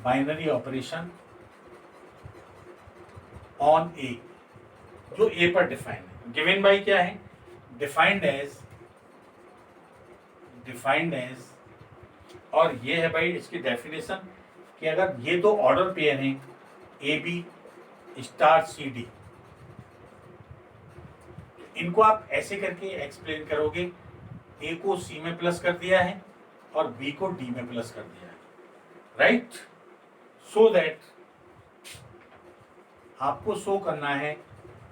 बाइनरी ऑपरेशन ऑन ए, जो a पर डिफाइन है, गिवन बाय क्या है, डिफाइंड एज, और ये है भाई इसकी डेफिनेशन कि अगर ये दो ऑर्डर पेयर हैं a b star c d, इनको आप ऐसे करके एक्सप्लेन करोगे, ए को सी में प्लस कर दिया है और बी को डी में प्लस कर दिया है, राइट। सो दैट आपको शो करना है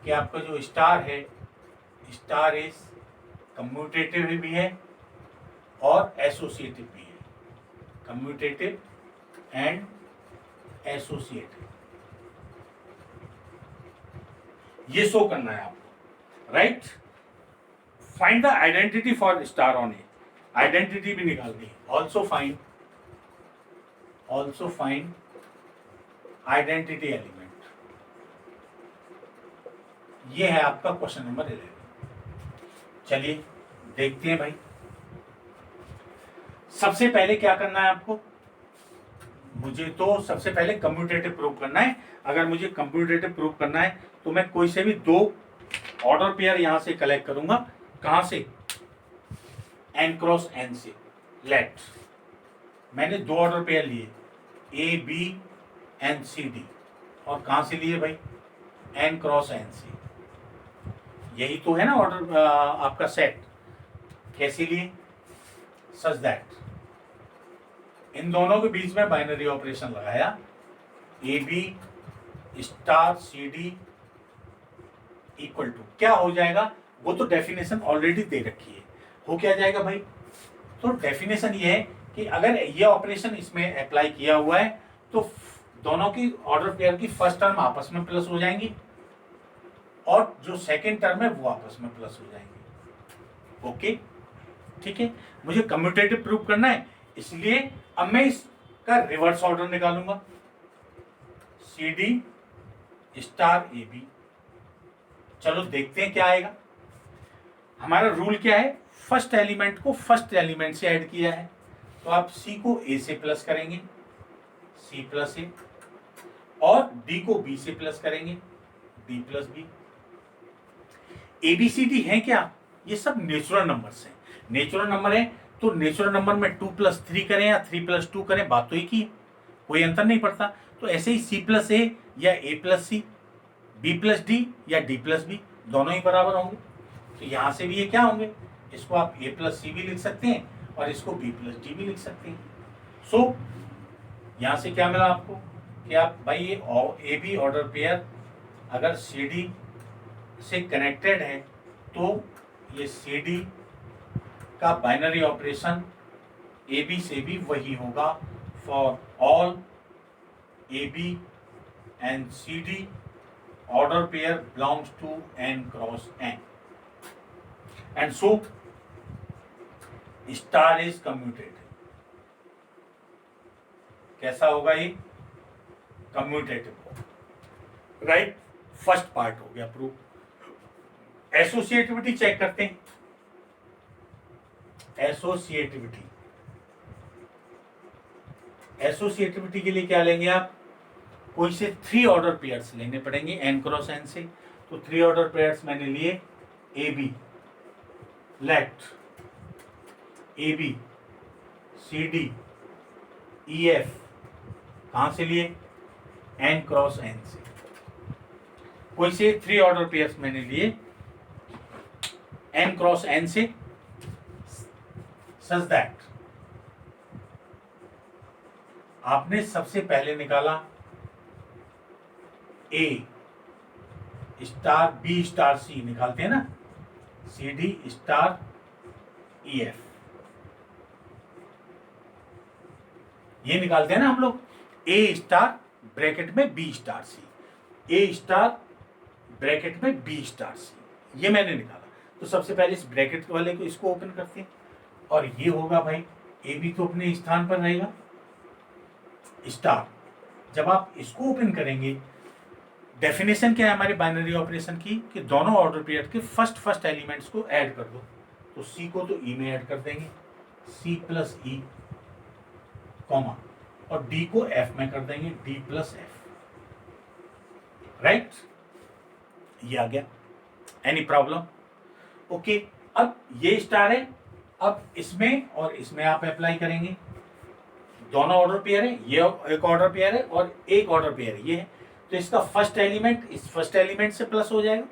कि आपका जो स्टार है, स्टार इज कम्यूटेटिव भी है और एसोसिएटिव भी है, कम्यूटेटिव एंड एसोसिएटिव, ये शो करना है आपको, right. Find the identity for star on A, identity भी निकालनी है, ऑल्सो फाइंड आइडेंटिटी एलिमेंट, ये है आपका क्वेश्चन नंबर 11। चलिए देखते हैं भाई, सबसे पहले क्या करना है आपको, मुझे तो सबसे पहले कम्यूटेटिव प्रूव करना है। अगर मुझे कम्यूटेटिव प्रूव करना है तो मैं कोई से भी 2 ऑर्डर पेयर यहां से कलेक्ट करूंगा, कहां से, एन क्रॉस एन से। लेट मैंने दो ऑर्डर पेयर लिए, a b and c d, और कहां से लिए भाई, एन क्रॉस एन से। यही तो है ना ऑर्डर आपका सेट। कैसे लिए, सच दैट इन दोनों के बीच में बाइनरी ऑपरेशन लगाया, a b star c d equal to क्या हो जाएगा, वो तो डेफिनेशन ऑलरेडी दे रखी है। हो क्या जाएगा भाई, तो डेफिनेशन ये है कि अगर ये ऑपरेशन इसमें अप्लाई किया हुआ है तो दोनों की ऑर्डर पेयर की फर्स्ट टर्म आपस में प्लस हो जाएंगी, और जो सेकेंड टर्म है वो आपस में प्लस हो जाएंगे। ओके, ठीक है। मुझे कम्यूटेटिव प्रूव करना है, इसलिए अब मैं इसका रिवर्स ऑर्डर निकालूंगा, सी डी स्टार ए बी। चलो देखते हैं क्या आएगा। हमारा रूल क्या है, फर्स्ट एलिमेंट को फर्स्ट एलिमेंट से ऐड किया है, तो आप सी को ए से प्लस करेंगे, सी प्लस ए, और डी को बी से प्लस करेंगे, डी प्लस बी। एबीसीडी है क्या, ये सब नेचुरल नंबर्स हैं। नेचुरल नंबर है तो नेचुरल नंबर में 2+3 करें या 3+2 करें, बात तो एक ही है, कोई अंतर नहीं पड़ता। तो ऐसे ही सी प्लस ए या ए plus c, b plus D या डी प्लस बी, दोनों ही बराबर होंगे। तो यहां से भी ये क्या होंगे, इसको आप ए प्लस सी भी लिख सकते हैं और इसको बी प्लस डी भी लिख सकते हैं। सो यहां से क्या मिला आपको कि आप भाई ये ए बी ऑर्डर पेयर अगर सी डी से कनेक्टेड है तो ये सी डी का बाइनरी ऑपरेशन ए बी से भी वही होगा for all A B and c d order pair belongs to n cross n, and so star is commutative. कैसा होगा ये, कम्यूटेटिव होगा, राइट। फर्स्ट पार्ट हो गया प्रूफ। एसोसिएटिविटी चेक करते हैं। एसोसिएटिविटी, एसोसिएटिविटी के लिए क्या लेंगे आप, कोई से 3 ऑर्डर पेयर्स लेने पड़ेंगे एन क्रॉस एन से। तो 3 ऑर्डर पेयर्स मैंने लिए, a b, let A B c d e f, कहां से लिए, एन क्रॉस एन से। कोई से 3 ऑर्डर पेयर्स मैंने लिए एन क्रॉस एन से, सच दैट आपने सबसे पहले निकाला a star B star c, निकालते हैं ना, c d star e f, ये निकालते हैं ना हम लोग। ए स्टार ब्रैकेट में बी स्टार सी, ए स्टार ब्रैकेट में बी स्टार सी, ये मैंने निकाला। तो सबसे पहले इस ब्रैकेट वाले को इसको ओपन करते हैं, और ये होगा भाई ए बी तो अपने स्थान पर रहेगा स्टार। जब आप इसको ओपन करेंगे, डेफिनेशन क्या है हमारे बाइनरी ऑपरेशन की, कि दोनों ऑर्डर पेयर के फर्स्ट एलिमेंट्स को ऐड कर दो। तो सी को तो ई में ऐड कर देंगे, सी प्लस ई, कॉमा, और डी को एफ में कर देंगे, डी प्लस एफ, राइट। ये आ गया, एनी प्रॉब्लम, ओके। अब ये स्टार है, अब इसमें और इसमें आप अप्लाई करेंगे, दोनों ऑर्डर पेयर है, ये एक ऑर्डर पेयर है और एक ऑर्डर पेयर ये है। तो इसका फर्स्ट एलिमेंट इस फर्स्ट एलिमेंट से प्लस हो जाएगा,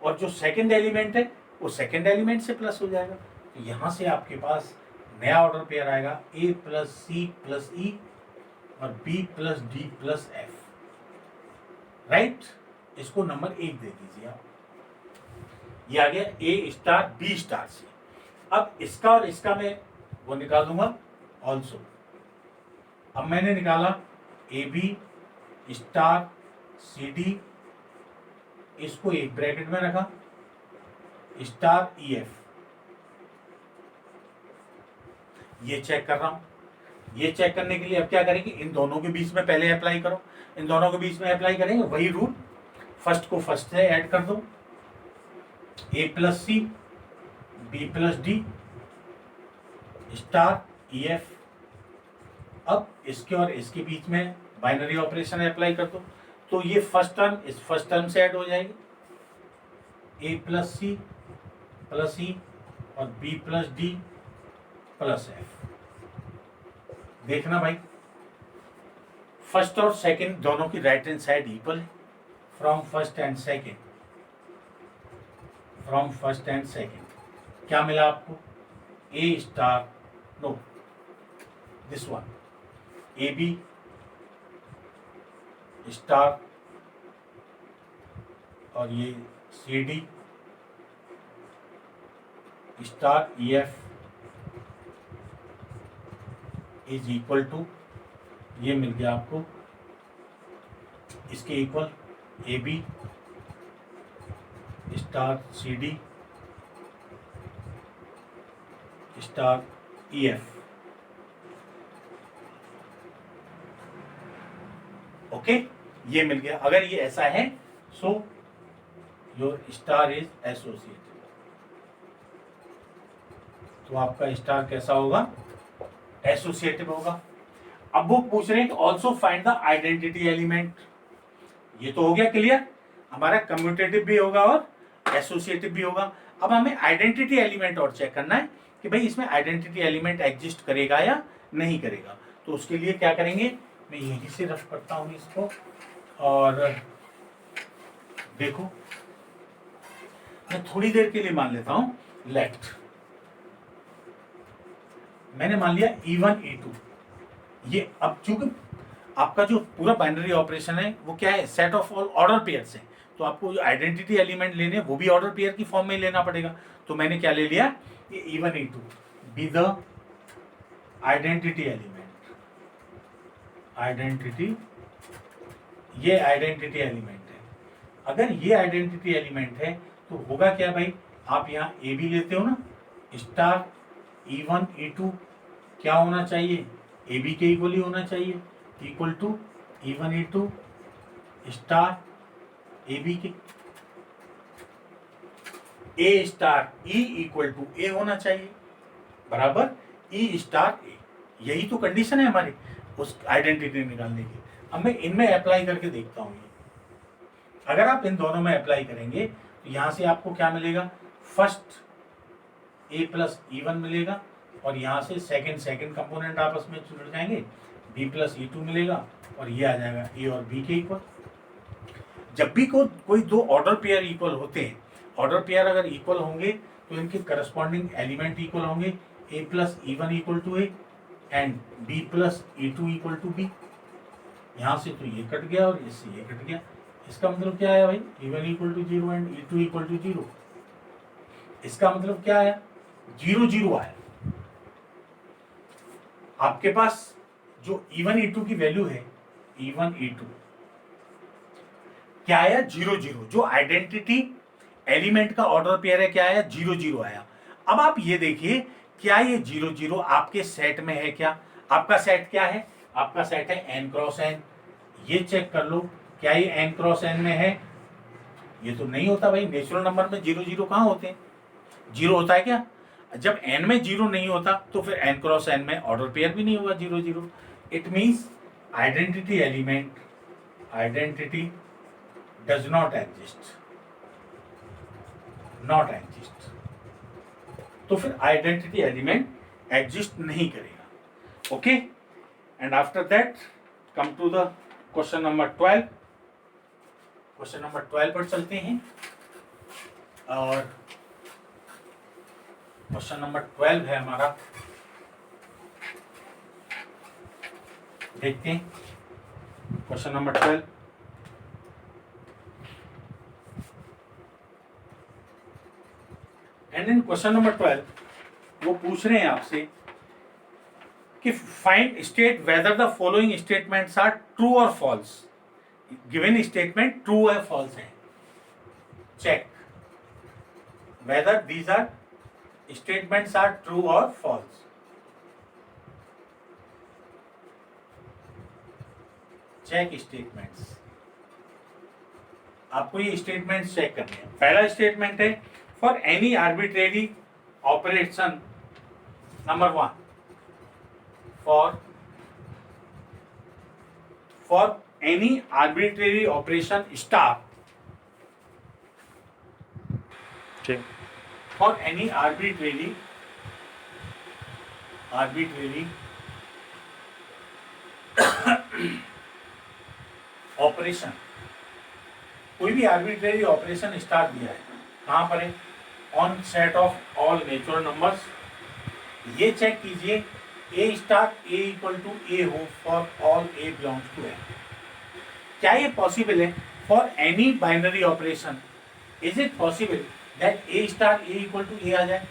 और जो सेकंड एलिमेंट है वो सेकंड एलिमेंट से प्लस हो जाएगा। तो यहां से आपके पास नया ऑर्डर पेयर आएगा, a plus c plus e और b plus d plus f, right. इसको नंबर 1 दे दीजिए आप, ये आ गया ए स्टार बी स्टार सी। अब इसका और इसका मैं वो निकाल दूंगा ऑल्सो। अब मैंने निकाला a b star c d, इसको एक ब्रैकेट में रखा, स्टार ई एफ, ये चेक कर रहा हूं। ये चेक करने के लिए अब क्या करेंगे, इन दोनों के बीच में पहले अप्लाई करो, इन दोनों के बीच में अप्लाई करेंगे वही रूल, फर्स्ट को फर्स्ट से ऐड कर दो, a plus c b plus d star e f. अब इसके और इसके बीच में बाइनरी ऑपरेशन अप्लाई कर दो, तो ये फर्स्ट टर्म इस फर्स्ट टर्म से ऐड हो जाएगी, a plus c plus e और b plus d plus f. देखना भाई, फर्स्ट और सेकंड दोनों की राइट हैंड साइड इक्वल है। From first and second, from first and second क्या मिला आपको? ए star, no this one, a b star और ये c d star e f is equal to, ये मिल गया आपको इसके equal a b star c d star e f. Okay, ये मिल गया। अगर ये ऐसा है so your star is associated, तो आपका स्टार कैसा होगा? एसोसिएटिव होगा। अब वो पूछ रहे हैं कि also find the identity element. ये तो हो गया क्लियर, हमारा कम्यूटेटिव भी होगा और एसोसिएटिव भी होगा। अब हमें आइडेंटिटी एलिमेंट और चेक करना है कि भाई इसमें आइडेंटिटी एलिमेंट एग्जिस्ट करेगा या नहीं करेगा। तो उसके लिए क्या करेंगे, मैं यहीं से रफ करता हूं इसको, और देखो मैं थोड़ी देर के लिए मान लेता हूं लेफ्ट। मैंने मान लिया E1 E2, ये अब चूंकि आपका जो पूरा बाइनरी ऑपरेशन है वो क्या है, set of all order pairs है, तो आपको जो आइडेंटिटी एलिमेंट लेने वो भी ऑर्डर पेयर की फॉर्म में लेना पड़ेगा। तो मैंने क्या ले लिया, ये E1 E2 B the identity element, identity, ये आइडेंटिटी एलिमेंट है। अगर ये आइडेंटिटी एलिमेंट है तो होगा क्या भाई, आप यहाँ ए बी लेते हो ना, स्टार E1 E2 क्या होना चाहिए, ए बी के इक्वल ही होना चाहिए, equal to E1 E2 star A b के, a star E equal to ए होना चाहिए, बराबर ई स्टार ए। यही तो कंडीशन है हमारी उस आइडेंटिटी निकालने की। अब मैं इनमें अप्लाई करके देखता हूँ। अगर आप इन दोनों में अप्लाई करेंगे तो यहां से आपको क्या मिलेगा, फर्स्ट ए प्लस E1 मिलेगा और यहाँ से सेकंड कंपोनेंट आपस में जुड़ जाएंगे, B प्लस E2 मिलेगा और ये आ जाएगा ए और बी के इक्वल। जब भी कोई दो ऑर्डर पेयर इक्वल होते हैं, ऑर्डर पेयर अगर इक्वल होंगे तो इनके करस्पॉन्डिंग एलिमेंट इक्वल होंगे, a plus E1 equal to a and B plus E2 equal to b. यहाँ से तो ये कट गया और इससे ये कट गया, इसका मतलब क्या है भाई, E1 equal to 0 and E2 equal to 0। इसका मतलब क्या आया, 0 0 आया। आपके पास जो E1 E2 की वैल्यू है, E1 E2 क्या आया, 0 0। जो आइडेंटिटी एलिमेंट का ऑर्डर पेयर है क्या आया, 0 0 आया। अब आप ये देखिए, क्या ये 0 0 आपके सेट में है क्या? आपका सेट क्या है, आपका सेट है n क्रॉस n। ये चेक कर लो, क्या ये n क्रॉस n में है? ये तो नहीं होता भाई, नेचुरल नंबर में 0 0 कहाँ होते हैं, 0 होता है क्या? जब n में 0 नहीं होता तो फिर n क्रॉस n में ऑर्डर पेयर भी नहीं होगा 0 0। It means identity element, identity does not exist, not exist. तो फिर आइडेंटिटी एलिमेंट एग्जिस्ट नहीं करेगा। Okay, and after that come to the question number 12। Question number 12 पर चलते हैं और क्वेश्चन नंबर 12 है हमारा, देखते हैं question number 12। And in question number 12 वो पूछ रहे हैं आपसे कि find state whether the following statements are true और फॉल्स। गिवन स्टेटमेंट ट्रू है फॉल्स है, check whether these are statements are true or false। Check statements, आपको ये स्टेटमेंट्स चेक करने हैं। पहला स्टेटमेंट है for any arbitrary operation, number 1 for any arbitrary operation star, for any arbitrary operation, कोई भी आर्बिट्रेरी ऑपरेशन स्टार्ट दिया है, कहाँ पर है, on set of all natural numbers, ये चेक कीजिए a star A equal to a हो for all A belongs to n. क्या ये पॉसिबल है for any binary operation? Is it possible that A star A equal to a आ जाए?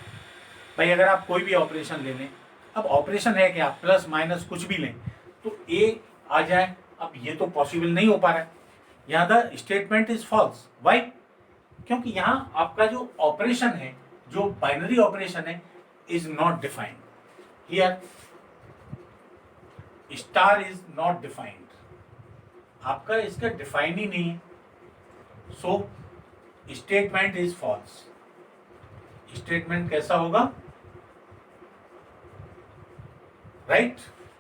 भाई अगर आप कोई भी ऑपरेशन ले लें, अब ऑपरेशन है क्या, प्लस माइनस कुछ भी लें तो ए आ जाए, अब ये तो पॉसिबल नहीं हो पा रहा है। यहाँ the statement is false. Why? क्योंकि यहाँ आपका जो ऑपरेशन है, जो बाइनरी ऑपरेशन है, is not defined. Here star is not defined, आपका इसका डिफाइन ही नहीं है, so statement is false. Statement कैसा होगा? राइट,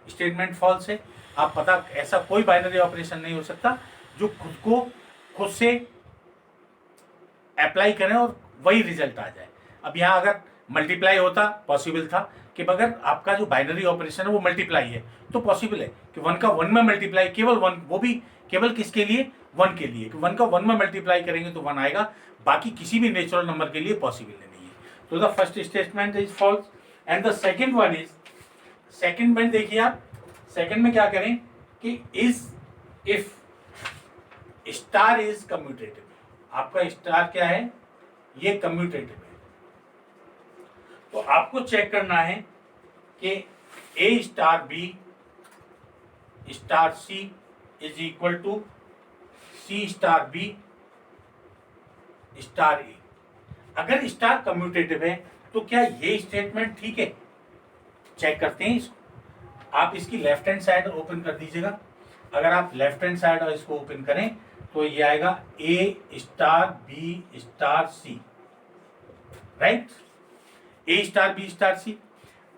स्टेटमेंट फॉल्स है। आप पता, ऐसा कोई बाइनरी ऑपरेशन नहीं हो सकता जो खुद से अप्लाई करें और वही रिजल्ट आ जाए। अब यहाँ अगर मल्टीप्लाई होता, पॉसिबल था कि अगर आपका जो बाइनरी ऑपरेशन है वो मल्टीप्लाई है तो पॉसिबल है कि 1 का 1 में मल्टीप्लाई, केवल 1, वो भी केवल किसके लिए, 1 के लिए, कि 1 का 1 में मल्टीप्लाई करेंगे तो 1 आएगा, बाकी किसी भी नेचुरल नंबर के लिए पॉसिबल नहीं है। तो the first statement is false and the second one is, second में देखिए आप, सेकेंड में क्या करें कि is if star is commutative. आपका स्टार क्या है, ये कम्यूटेटिव है, तो आपको चेक करना है कि a star B star c is equal to c star B star a. अगर स्टार कम्यूटेटिव है तो क्या ये स्टेटमेंट ठीक है? चेक करते हैं इसको। आप इसकी लेफ्ट हैंड साइड ओपन कर दीजिएगा। अगर आप लेफ्ट हैंड साइड और इसको ओपन करें तो ये आएगा ए स्टार बी स्टार सी, राइट, ए स्टार बी स्टार सी।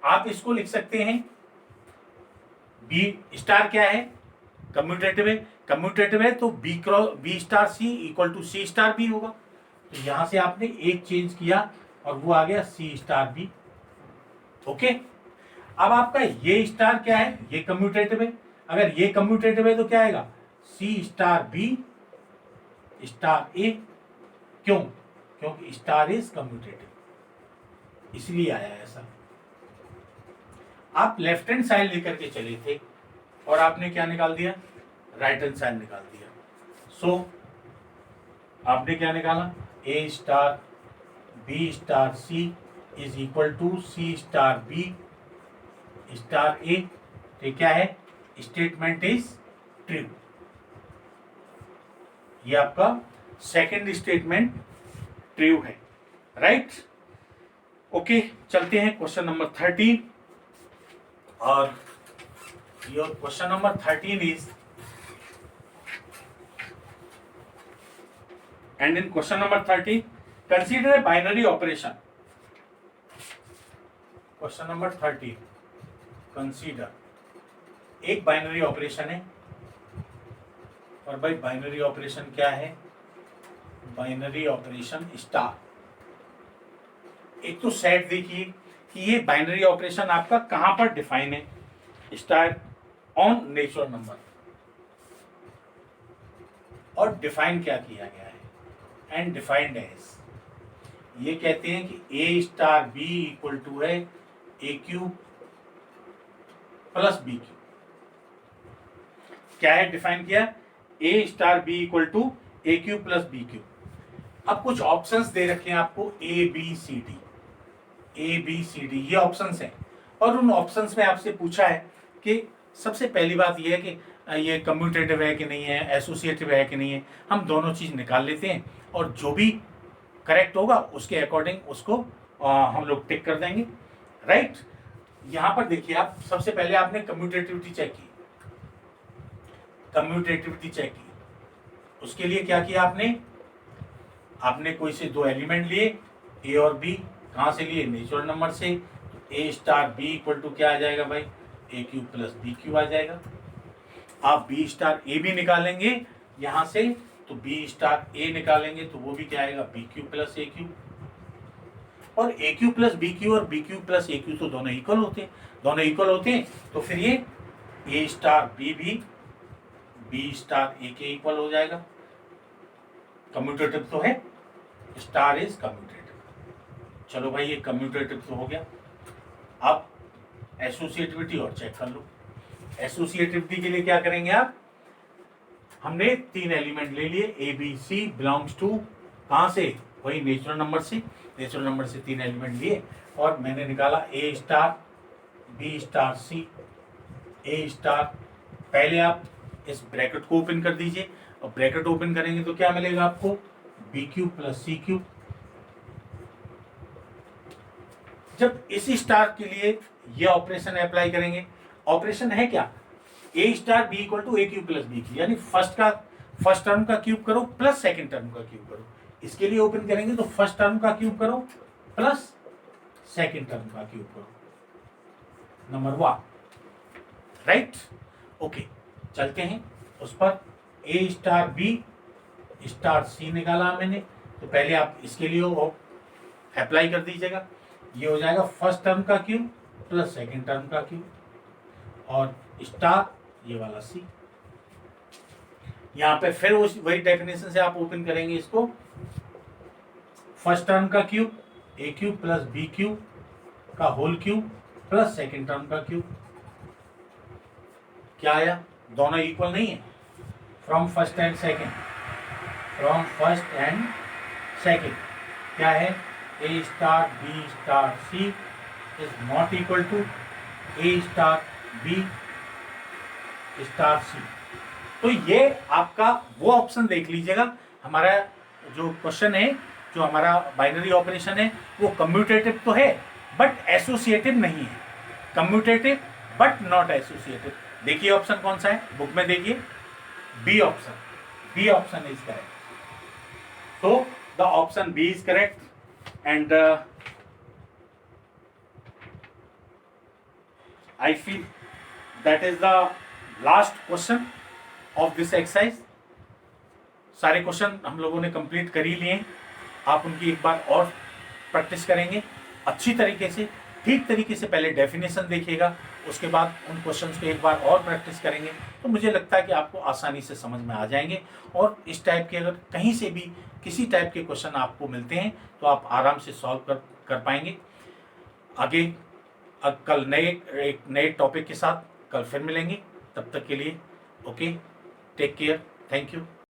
आप इसको लिख सकते हैं, बी स्टार क्या है, कम्यूटेटिव है, कम्यूटेटिव है तो b star C equal to c star b होगा। तो यहां से आपने एक चेंज किया और वो आ गया सी स्टार बी। ओके, अब आपका ये स्टार क्या है, ये कम्यूटेटिव है, अगर ये कम्यूटेटिव है तो क्या आएगा, सी स्टार बी स्टार ए। क्यों? क्योंकि स्टार इज कम्यूटेटिव, इसलिए आया ऐसा। आप लेफ्ट हैंड साइड लेकर के चले थे और आपने क्या निकाल दिया, राइट हैंड साइड निकाल दिया। सो आपने क्या निकाला, a star B star c is equal to c star B star a. तो क्या है, स्टेटमेंट इज ट्रू। ये आपका सेकेंड स्टेटमेंट ट्रू है, राइट। ओके, चलते हैं क्वेश्चन नंबर 13। और your question number 13 is, and in question number 13 consider a binary operation. Question number 13, consider, एक बाइनरी ऑपरेशन है, और भाई बाइनरी ऑपरेशन क्या है, बाइनरी ऑपरेशन स्टार। एक तो सेट देखिए कि ये बाइनरी ऑपरेशन आपका कहां पर डिफाइन है, स्टार ऑन नेचुरल नंबर, और डिफाइन क्या किया गया है, एंड डिफाइंड एज, ये कहते हैं कि a star B equal to है a Q plus b q. क्या है डिफाइन किया, a star B equal to a Q plus b q. अब कुछ ऑप्शंस दे रखे हैं आपको, a B c d, a B c d, ये ऑप्शंस हैं, और उन ऑप्शंस में आपसे पूछा है कि सबसे पहली बात यह है कि ये कम्यूटेटिव है कि नहीं है, एसोसिएटिव है कि नहीं है। हम दोनों चीज निकाल लेते हैं और जो भी करेक्ट होगा उसके अकॉर्डिंग उसको हम लोग टिक कर देंगे, राइट। यहां पर देखिए आप, सबसे पहले आपने कम्यूटेटिविटी चेक की, कम्यूटेटिविटी चेक की, उसके लिए क्या किया आपने कोई से दो एलिमेंट लिए, ए और बी, कहां से लिए, नेचुरल नंबर से। ए स्टार बी इक्वल टू क्या आ जाएगा भाई, ए क्यू प्लस बी क्यू आ जाएगा। आप बी स्टार ए भी निकालेंगे यहां से, तो बी स्टार ए निकालेंगे तो वो भी क्या आएगा, बी क्यू प्लस ए क्यू। और ए क्यू प्लस बी क्यू और बी क्यू प्लस ए क्यू तो दोनों इक्वल होते हैं, दोनों इक्वल होते हैं, तो फिर ये ए स्टार बी भी बी स्टार ए के इक्वल हो जाएगा। कम्यूटेटिव तो है, स्टार इज कम्यूटेटिव। चलो भाई ये कम्यूटेटिव तो हो गया। अब एसोसिएटिविटी और चेक कर लो। एसोसिएटिविटी के लिए क्या करेंगे आप, हमने 3 एलिमेंट ले लिए, a B C belongs to, कहाँ से, वही नेचुरल नंबर से, नेचुरल नंबर से 3 एलिमेंट लिए और मैंने निकाला a star B star c A star. पहले आप इस ब्रैकेट को ओपन कर दीजिए और ब्रैकेट ओपन करेंगे तो क्या मिलेगा आपको, b Q plus c Q. जब इस स्टार के लिए ये ऑपरेशन अप्लाई करेंगे, ऑपरेशन है क्या, a star B equal to a Q plus b cube, यानी फर्स्ट टर्म का क्यूब करो प्लस सेकंड टर्म का क्यूब करो। इसके लिए ओपन करेंगे तो फर्स्ट टर्म का क्यूब करो प्लस सेकंड टर्म का क्यूब करो, नंबर 1, राइट। ओके, चलते हैं उस पर। A star B star c निकाला मैंने, तो पहले आप इसके लिए अप्लाई कर दीजिएगा। ये हो जाएगा फर्स्ट टर्म का क्यूब प्लस सेकंड टर्म का क्यूब और स्टार ये वाला सी। यहां पे फिर वही डेफिनेशन से आप ओपन करेंगे इसको, फर्स्ट टर्म का cube a cube plus b cube का whole cube plus second term का क्यूब। क्या आया, दोनों इक्वल नहीं है, from first and second, from first and second क्या है, ए star B star c is not equal to A star B star c. तो ये आपका वो ऑप्शन देख लीजिएगा, हमारा जो क्वेश्चन है, जो हमारा बाइनरी ऑपरेशन है वो कम्यूटेटिव तो है बट एसोसिएटिव नहीं है, कम्यूटेटिव बट नॉट एसोसिएटिव। देखिए ऑप्शन कौन सा है, बुक में देखिए, b option, b option is correct. तो the option b is correct and I feel that is the last question of this exercise। सारे क्वेश्चन हम लोगों ने कंप्लीट कर ही लिए, आप उनकी एक बार और प्रैक्टिस करेंगे अच्छी तरीके से, ठीक तरीके से। पहले डेफिनेशन देखिएगा, उसके बाद उन क्वेश्चंस को एक बार और प्रैक्टिस करेंगे, तो मुझे लगता है कि आपको आसानी से समझ में आ जाएंगे। और इस टाइप के अगर कहीं से भी किसी टाइप के क्वेश्चन आपको मिलते हैं तो आप आराम से सॉल्व कर पाएंगे। आगे कल एक नए टॉपिक के साथ कल फिर मिलेंगे, तब तक के लिए okay, take care, thank you.